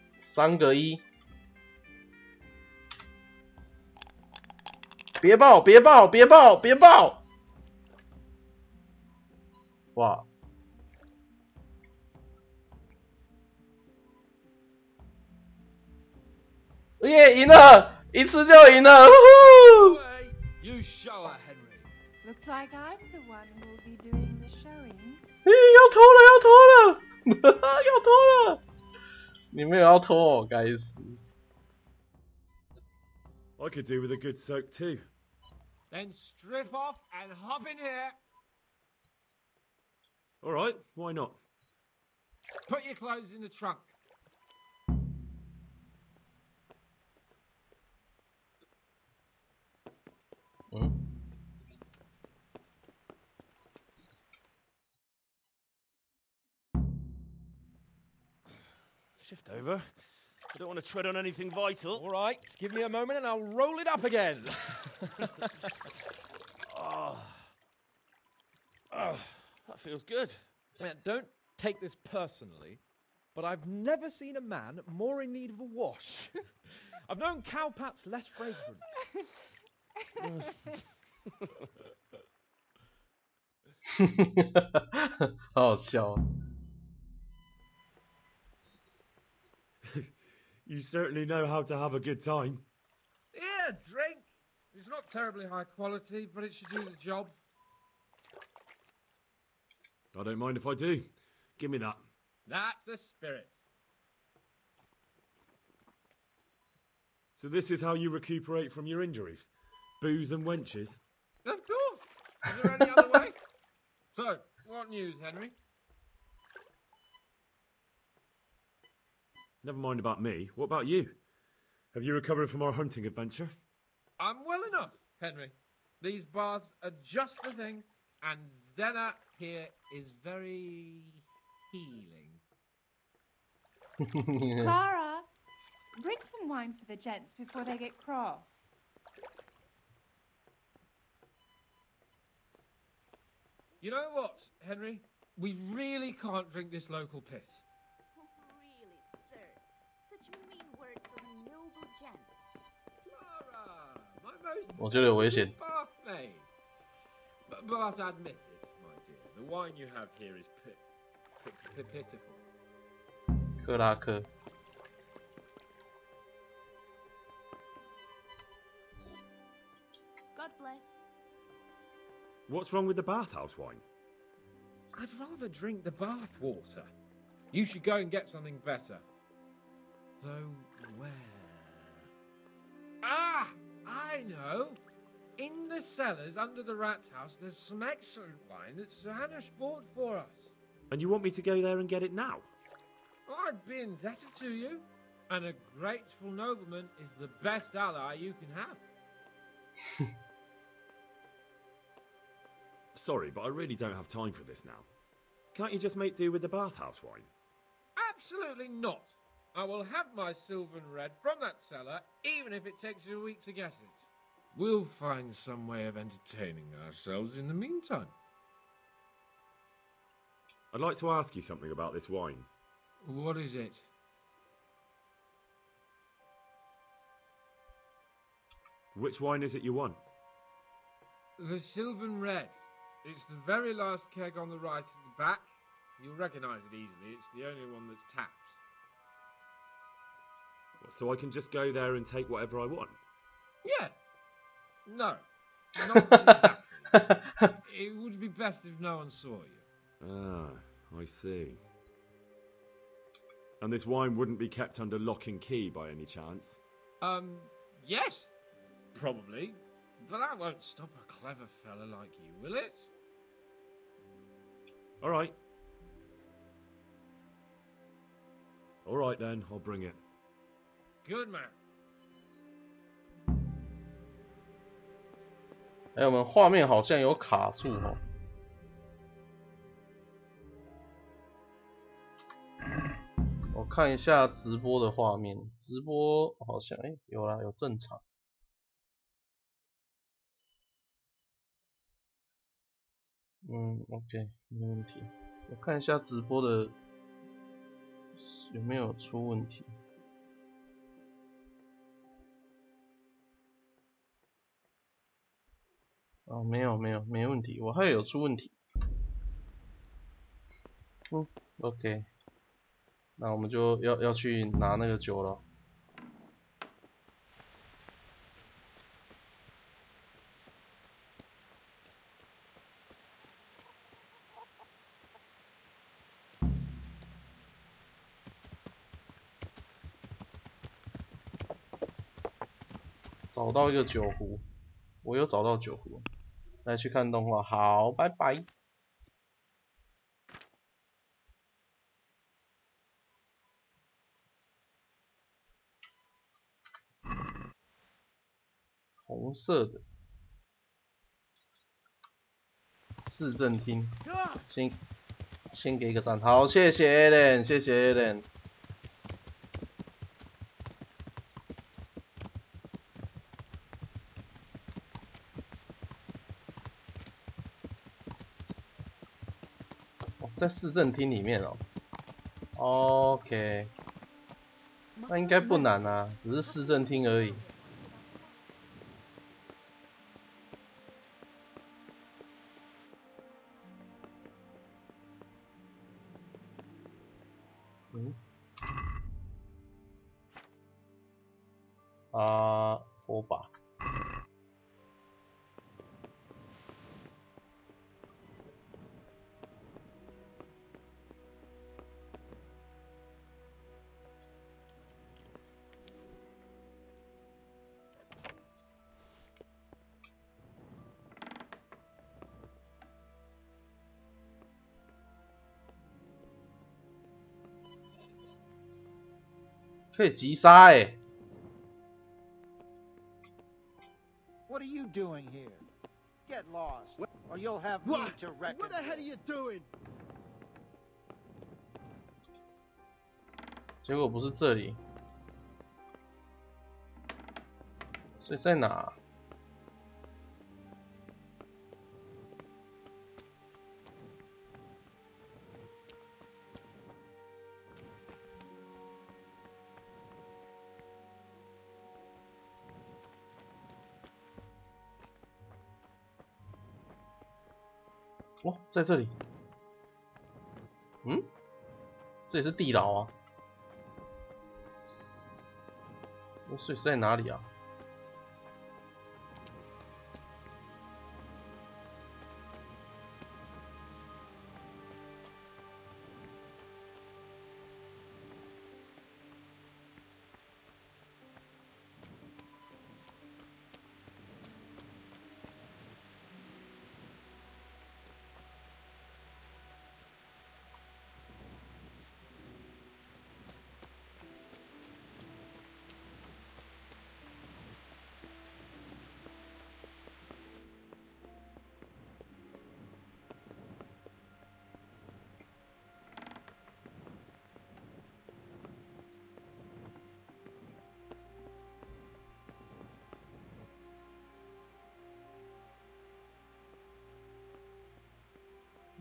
3个1。 别爆！别爆！别爆！别爆！哇！耶，赢了！一次就赢了！ You show her, Henry. Looks like I'm the one who'll be doing the showing. 要偷了！要偷了！要偷了！你们也要偷哦，该死！ I could do with a good soak too. Then strip off and hop in here. All right, why not? Put your clothes in the trunk. Shift over. I don't want to tread on anything vital. All right, just give me a moment and I'll roll it up again. That feels good. Man, don't take this personally, but I've never seen a man more in need of a wash. I've known cowpats less fragrant.好好笑。 You certainly know how to have a good time. Yeah, drink. It's not terribly high quality, but it should do the job. I don't mind if I do. Give me that. That's the spirit. So this is how you recuperate from your injuries? Booze and wenches? Of course. Is there any other way? So, what news, Henry? Never mind about me. What about you? Have you recovered from our hunting adventure? I'm well enough, Henry. These baths are just the thing, and Zdena here is very healing. Clara, bring some wine for the gents before they get cross. You know what, Henry? We really can't drink this local piss. Really, sir? Such mean words from a noble gent. Clara, my most 我觉得有危险。 bathmate. But admit it, my dear, the wine you have here is pitiful. 克拉克。God bless. What's wrong with the bathhouse wine? I'd rather drink the bath water. You should go and get something better. Though where? Ah! I know! In the cellars under the rat house, there's some excellent wine that Sir Hanish bought for us. And you want me to go there and get it now? I'd be indebted to you. And a grateful nobleman is the best ally you can have. Sorry, but I really don't have time for this now. Can't you just make do with the bathhouse wine? Absolutely not. I will have my silver and red from that cellar, even if it takes you a week to get it. We'll find some way of entertaining ourselves in the meantime. I'd like to ask you something about this wine. What is it? Which wine is it you want? The Sylvan Red. It's the very last keg on the right at the back. You'll recognise it easily. It's the only one that's tapped. So I can just go there and take whatever I want? Yeah. No. Not exactly. It would be best if no one saw you. Ah, I see. And this wine wouldn't be kept under lock and key by any chance? Yes. Probably. But that won't stop a clever fella like you, will it? All right. All right then, I'll bring it. Good man. 哎，我们画面好像有卡住哦。我看一下直播的画面，直播好像有啦，有正常。OK， 没问题。我看一下直播的有没有出问题。哦，没问题，我还有出问题。OK， 那我们就要去拿那个酒了。找到一个酒壶，我有找到酒壶。来去看动画，好，拜拜。红色的市政厅，先给一个赞，好，谢谢 Alan， 谢谢 Alan。在市政厅里面哦 ，OK， 那应该不难啊，只是市政厅而已。火把。可以击杀欸。What are you doing here? Get lost, or you'll have me to reckon. What the hell are you doing? 结果不是这里，所以在哪？哦，在这里。这里是地牢啊。所以是在哪里啊？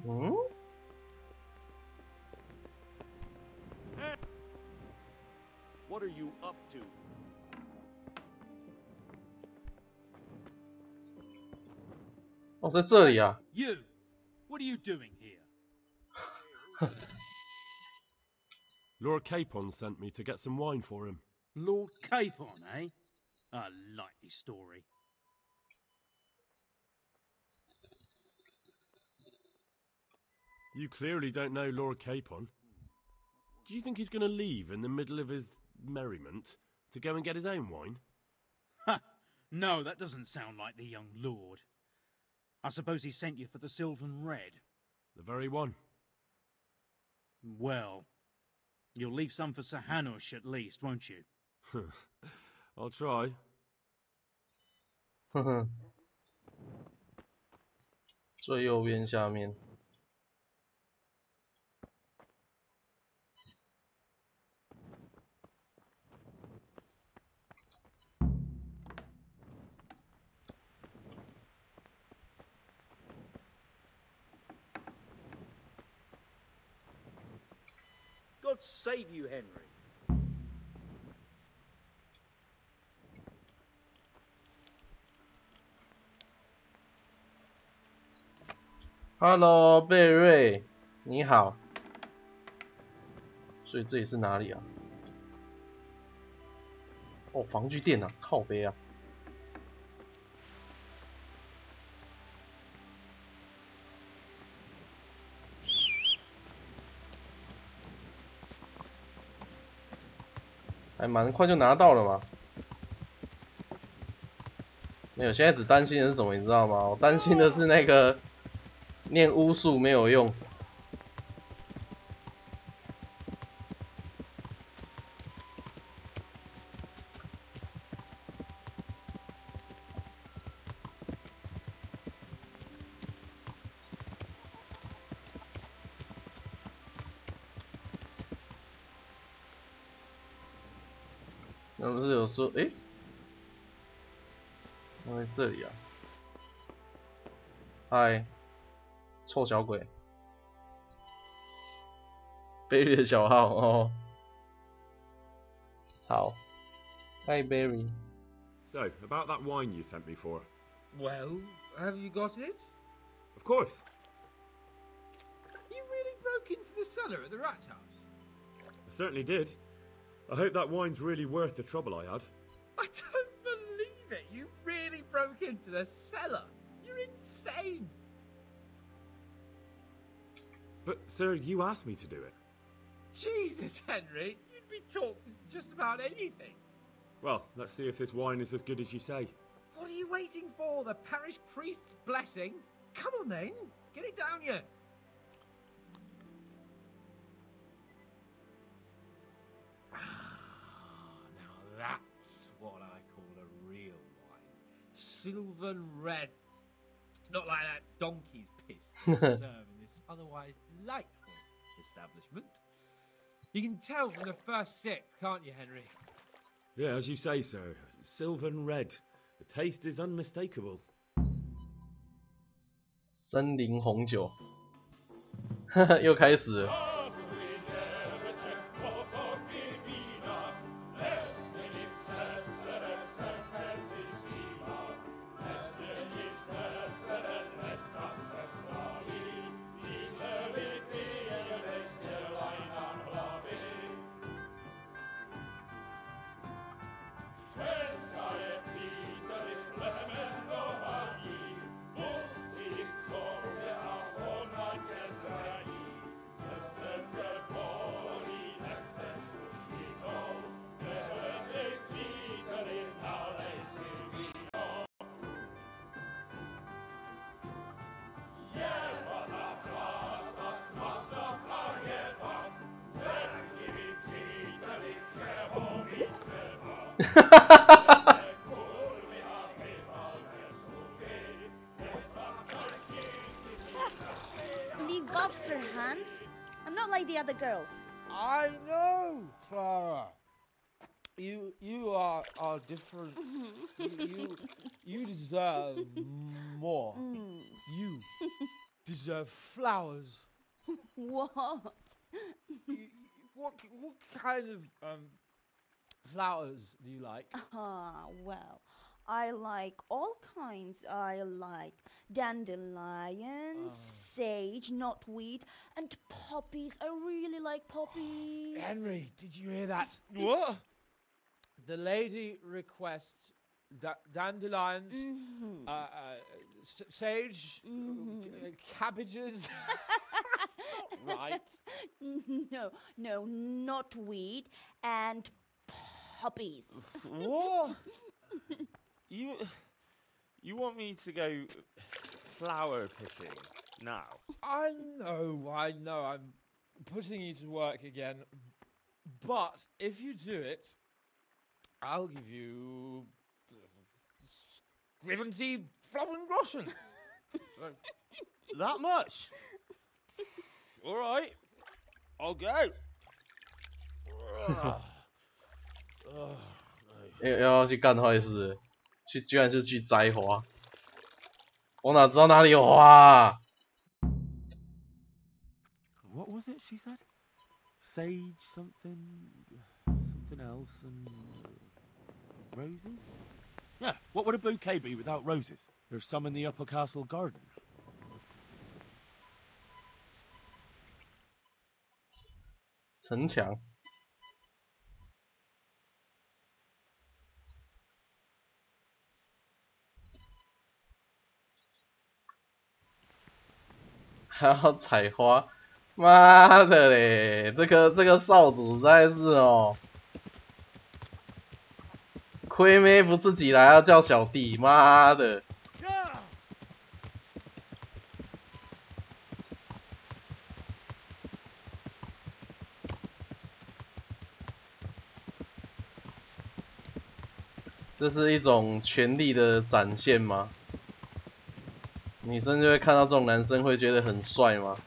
嗯？ What are you up to? 哦，在这里啊。You, what are you doing here? Lord Capon sent me to get some wine for him. Lord Capon, eh? A likely story. You clearly don't know Lord Capon. Do you think he's going to leave in the middle of his merriment to go and get his own wine? Ha! No, that doesn't sound like the young lord. I suppose he sent you for the Sylvan Red. The very one. Well, you'll leave some for Sir Hanush at least, won't you? I'll try. 呵呵，最右边下面。 God save you, Henry. Hello， 贝瑞，你好。所以这里是哪里啊？哦，防具店啊，靠北啊。还蛮快就拿到了嘛。没有，现在只担心的是什么，你知道吗？我担心的是那个。 念巫术没有用，那不是有说，诶，在这里啊，嗨。 臭小鬼，Berry 的小号哦。好 ，Hi Berry. So, about that wine you sent me for. Well, have you got it? Of course. You really broke into the cellar at the Rat House? I certainly did. I hope that wine's really worth the trouble I had. I don't believe it. You really broke into the cellar. You're insane. But, sir, you asked me to do it. Jesus, Henry, you'd be talked into just about anything. Well, let's see if this wine is as good as you say. What are you waiting for? The parish priest's blessing? Come on then, get it down you. Now that's what I call a real wine. Sylvan Red. It's not like that donkey's piss they serve in this otherwise delightful establishment. You can tell from the first sip, can't you, Henry? Yeah, as you say, sir. Sylvan Red. The taste is unmistakable. 森林红酒，又开始了。Leave off, Sir Hans. I'm not like the other girls. I know, Clara. You are different. you deserve more. You deserve flowers. What? What kind of flowers do you like? Well, I like all kinds. I like dandelions, sage, knotweed, and poppies. I really like poppies. Henry, did you hear that? What? The lady requests dandelions, sage, cabbages. Right. No, knotweed and poppies. What? You want me to go flower picking now? I know. I'm putting you to work again. But if you do it, I'll give you 70 Flauengroschen. So, that much? All right, I'll go. 要去干坏事，居然是去摘花，我哪知道哪里有花啊 What was it she said? Sage something else and roses? Yeah, what would a bouquet be without roses? There's some in the upper castle garden. 城墙。还要采花，妈的嘞！这个少主实在是哦，亏妹不自己来，要叫小弟，妈的！这是一种权力的展现吗？女生就会看到这种男生会觉得很帅吗？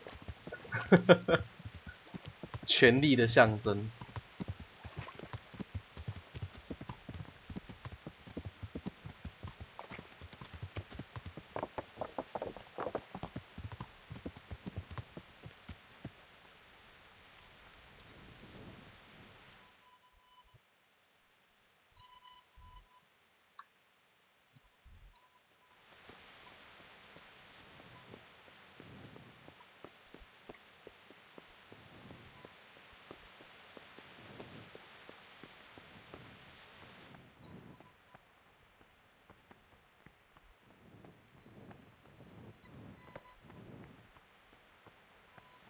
权力的象征。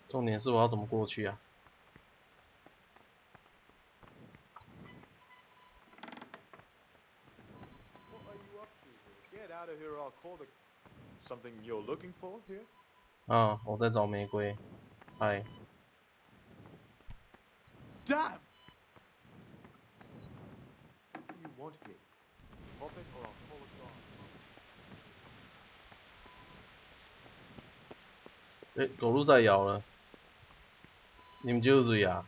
重点是我要怎么过去啊？ Something you're looking for here? 啊，我在找玫瑰。嗨。Damn! What do you want here? Pop it or I'll call it gone. 走路在摇了。你们就注意啊！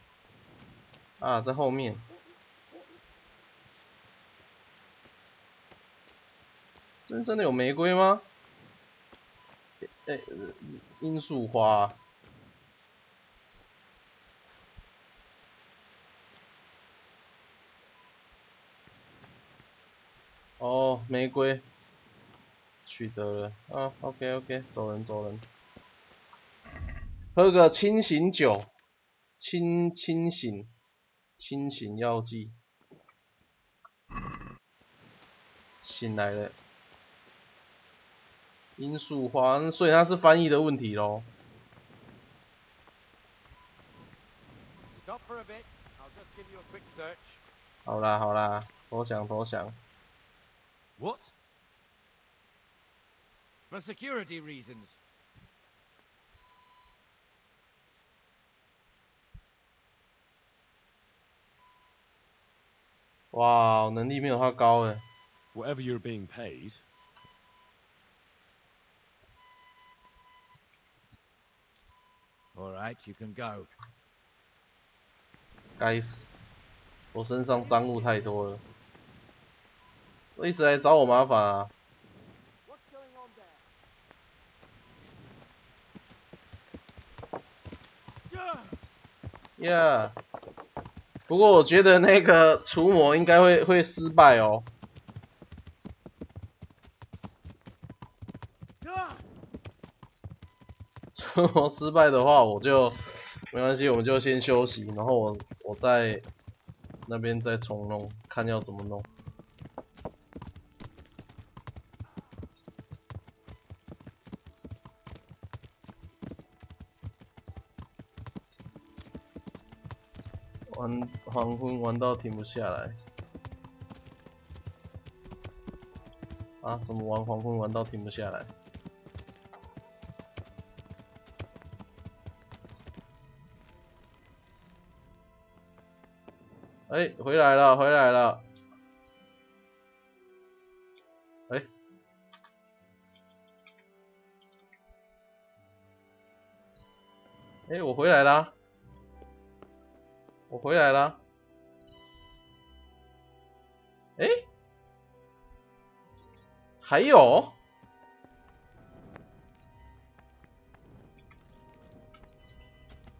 啊，在后面。真的有玫瑰吗？罂粟花。哦，玫瑰取得了啊 ，OK， 走人。喝个清醒酒，清醒药剂，醒来了。 罂粟花，所以它是翻译的问题咯。好啦，投降。What? For security reasons. 哇，能力没有他高哎。Whatever you're being paid. All right, you can go. 该死，我身上赃物太多了，一直来找我麻烦啊。Yeah， 不过我觉得那个除魔应该会失败哦。除魔失败的话，我就没关系，我们就先休息，然后我在那边再重弄，看要怎么弄。玩黄昏玩到停不下来啊！什么玩黄昏玩到停不下来？哎，回来了，回来了！哎，哎，我回来啦！我回来啦！哎，还有？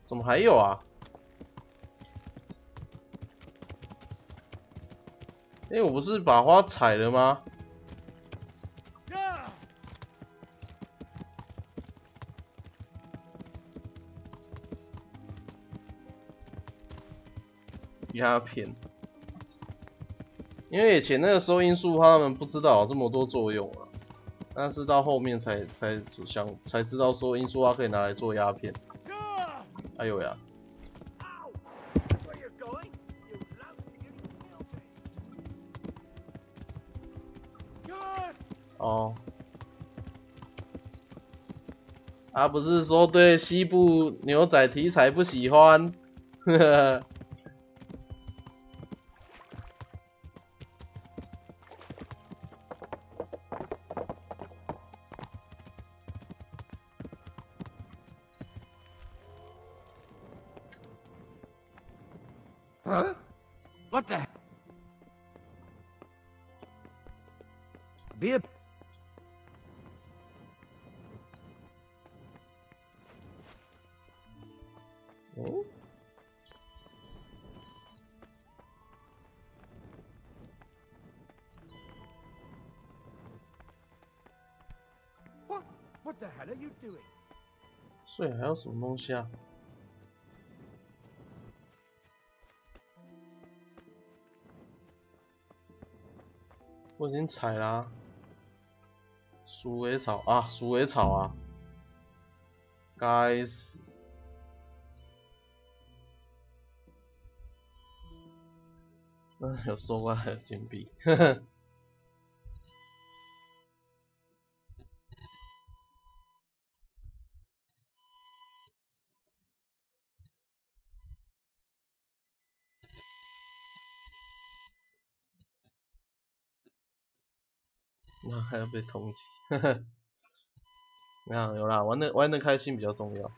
怎么还有啊？哎，我不是把花采了吗？鸦片，因为以前那个收音术他们不知道有这么多作用啊，但是到后面才知道说罂粟花可以拿来做鸦片。哎呦呀！哦，啊，不是说对西部牛仔题材不喜欢，呵呵。Huh? What the? Be a... Oh? What the hell are you doing? 所以还有什么东西啊？我已经采啦，鼠尾草啊，鼠尾草啊，该死！有收过来的金币，呵呵。那还要被通缉，呵呵。没有有啦，玩得开心比较重要。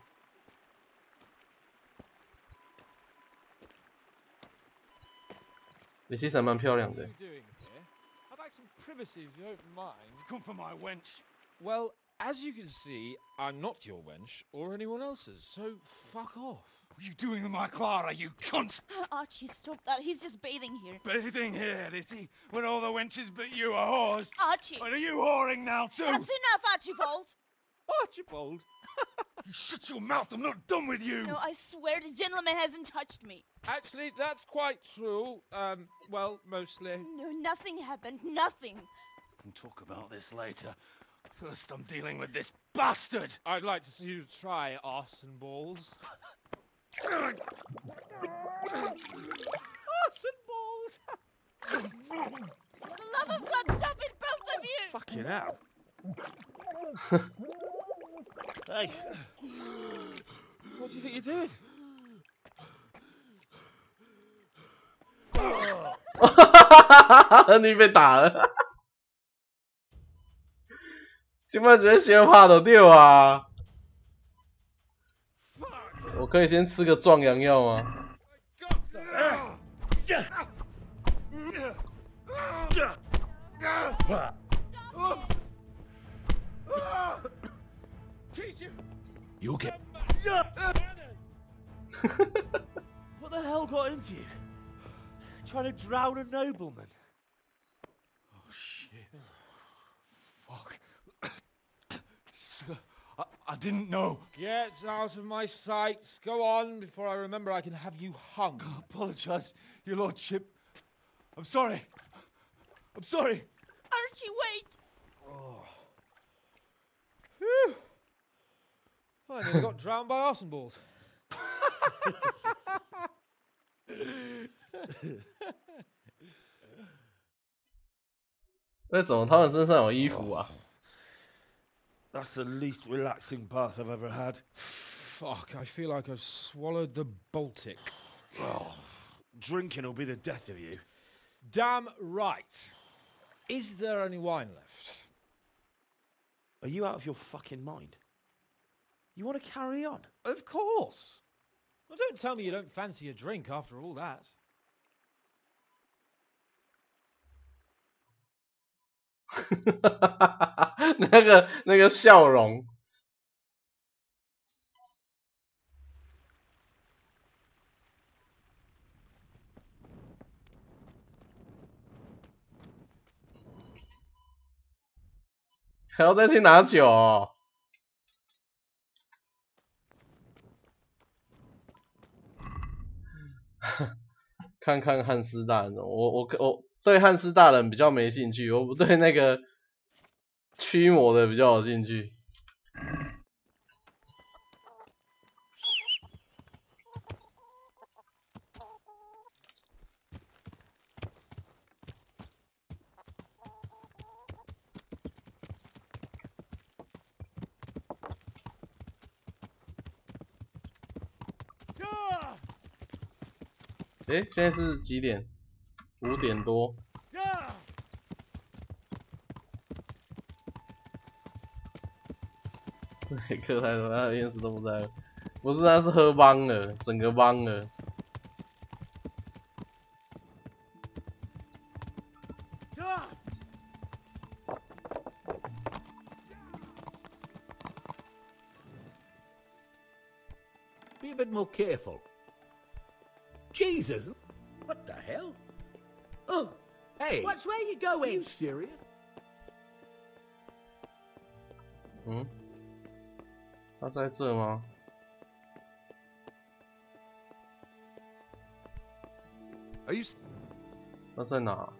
你其实还蛮漂亮的。I'd like some privacy if you don't mind. Come for my wench. Well, as you can see, I'm not your wench or anyone else's, so fuck off. What are you doing with my Clara, you cunt? Archie, stop that. He's just bathing here. Bathing here, is he? When all the wenches but you are whores? Archie! And are you whoring now too? That's enough, Archibald! Archibald? You shut your mouth, I'm not done with you! No, I swear the gentleman hasn't touched me. Actually, that's quite true. Well, mostly. No, nothing happened. Nothing. We can talk about this later. First, I'm dealing with this bastard! I'd like to see you try arse and balls. Arse and balls! For the love of God, stop it, both of you! Fucking hell. Hey! What do you think you're doing? 儿女被打了，今麦觉得先怕都掉啊！我可以先吃个壮阳药吗？You okay? What the hell got into you? Trying to drown a nobleman? Oh shit! Fuck! I didn't know. Get out of my sight. Go on before I remember I can have you hung. I apologize, Your Lordship. I'm sorry. I'm sorry. Archie, wait! Oh. Phew. I nearly got drowned by arson balls. 为什么他们身上有衣服啊？ That's the least relaxing bath I've ever had. Fuck, I feel like I've swallowed the Baltic. Oh, drinking will be the death of you. Damn right. Is there any wine left? Are you out of your fucking mind? You want to carry on? Of course. Well, don't tell me you don't fancy a drink after all that. 那个笑容，还要再去拿酒哦。看看汉斯大人，我对汉斯大人比较没兴趣，我不对那个驱魔的比较有兴趣。诶，现在是几点？5点多。这黑客太多，他的验尸都不在，不是，他是喝帮了，整个帮了。Be a bit more careful. Jesus! What the hell? Oh, hey! Watch where you're going! Are you serious? 嗯，他在这吗？他在哪？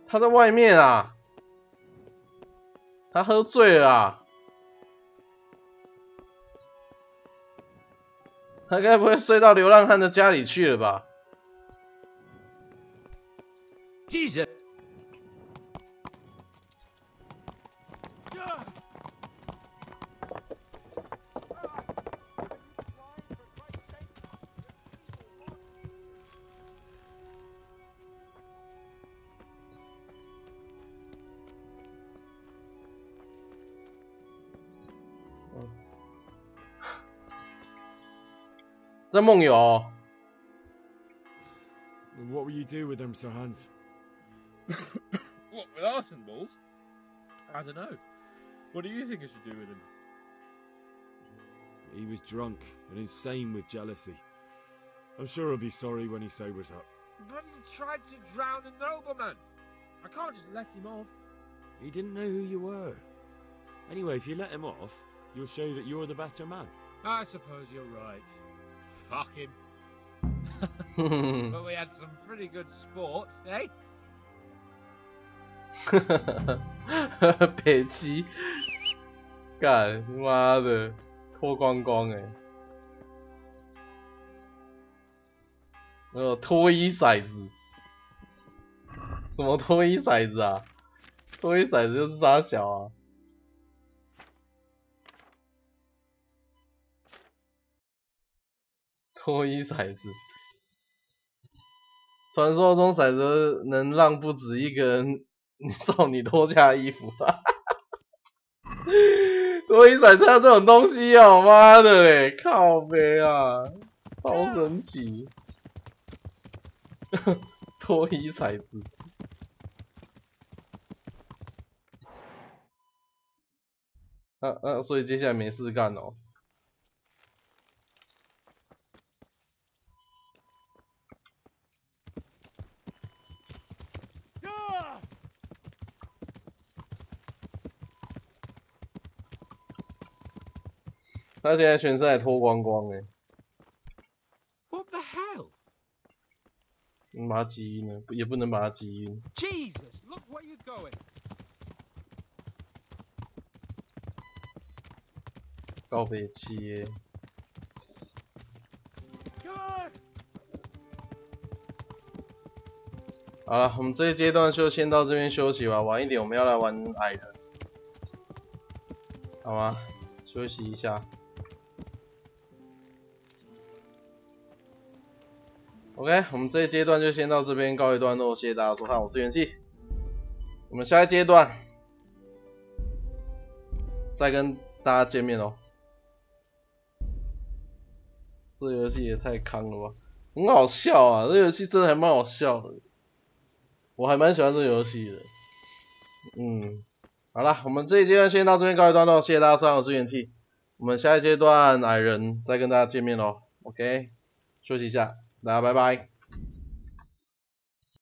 他在外面啊！他喝醉了啊！他该不会睡到流浪汉的家里去了吧 Jesus! Oh. 在梦游哦。What will you do with them, Sir Hans? What, with arson balls? I don't know. What do you think I should do with him? He was drunk and insane with jealousy. I'm sure he'll be sorry when he sobers up. But he tried to drown a nobleman. I can't just let him off. He didn't know who you were. Anyway, if you let him off, you'll show that you're the better man. I suppose you're right. Fuck him. But we had some pretty good sport, eh? 北极，干妈的，脱光光哎！脱衣骰子，什么脱衣骰子啊？脱衣骰子就是傻小啊！脱衣骰子，传说中骰子能让不止一个人少女脱下衣服。脱衣骰子还有这种东西啊！妈的嘞，靠北啊，超神奇！脱衣骰子。所以接下来没事干哦。他现在全身还脱光光哎。What the hell？ 把他击晕了，也不能把他击晕。Jesus, look where you're going. 高飞机耶。好了，我们这一阶段就先到这边休息吧。晚一点我们要来玩矮人，好吗？休息一下。OK， 我们这一阶段就先到这边告一段落，谢谢大家收看，我是元气。我们下一阶段再跟大家见面哦。这游戏也太康了吧，很好笑啊！这游戏真的还蛮好笑的，我还蛮喜欢这游戏的。好啦，我们这一阶段先到这边告一段落，谢谢大家收看，我是元气。我们下一阶段矮人再跟大家见面咯 OK， 休息一下，大家拜拜。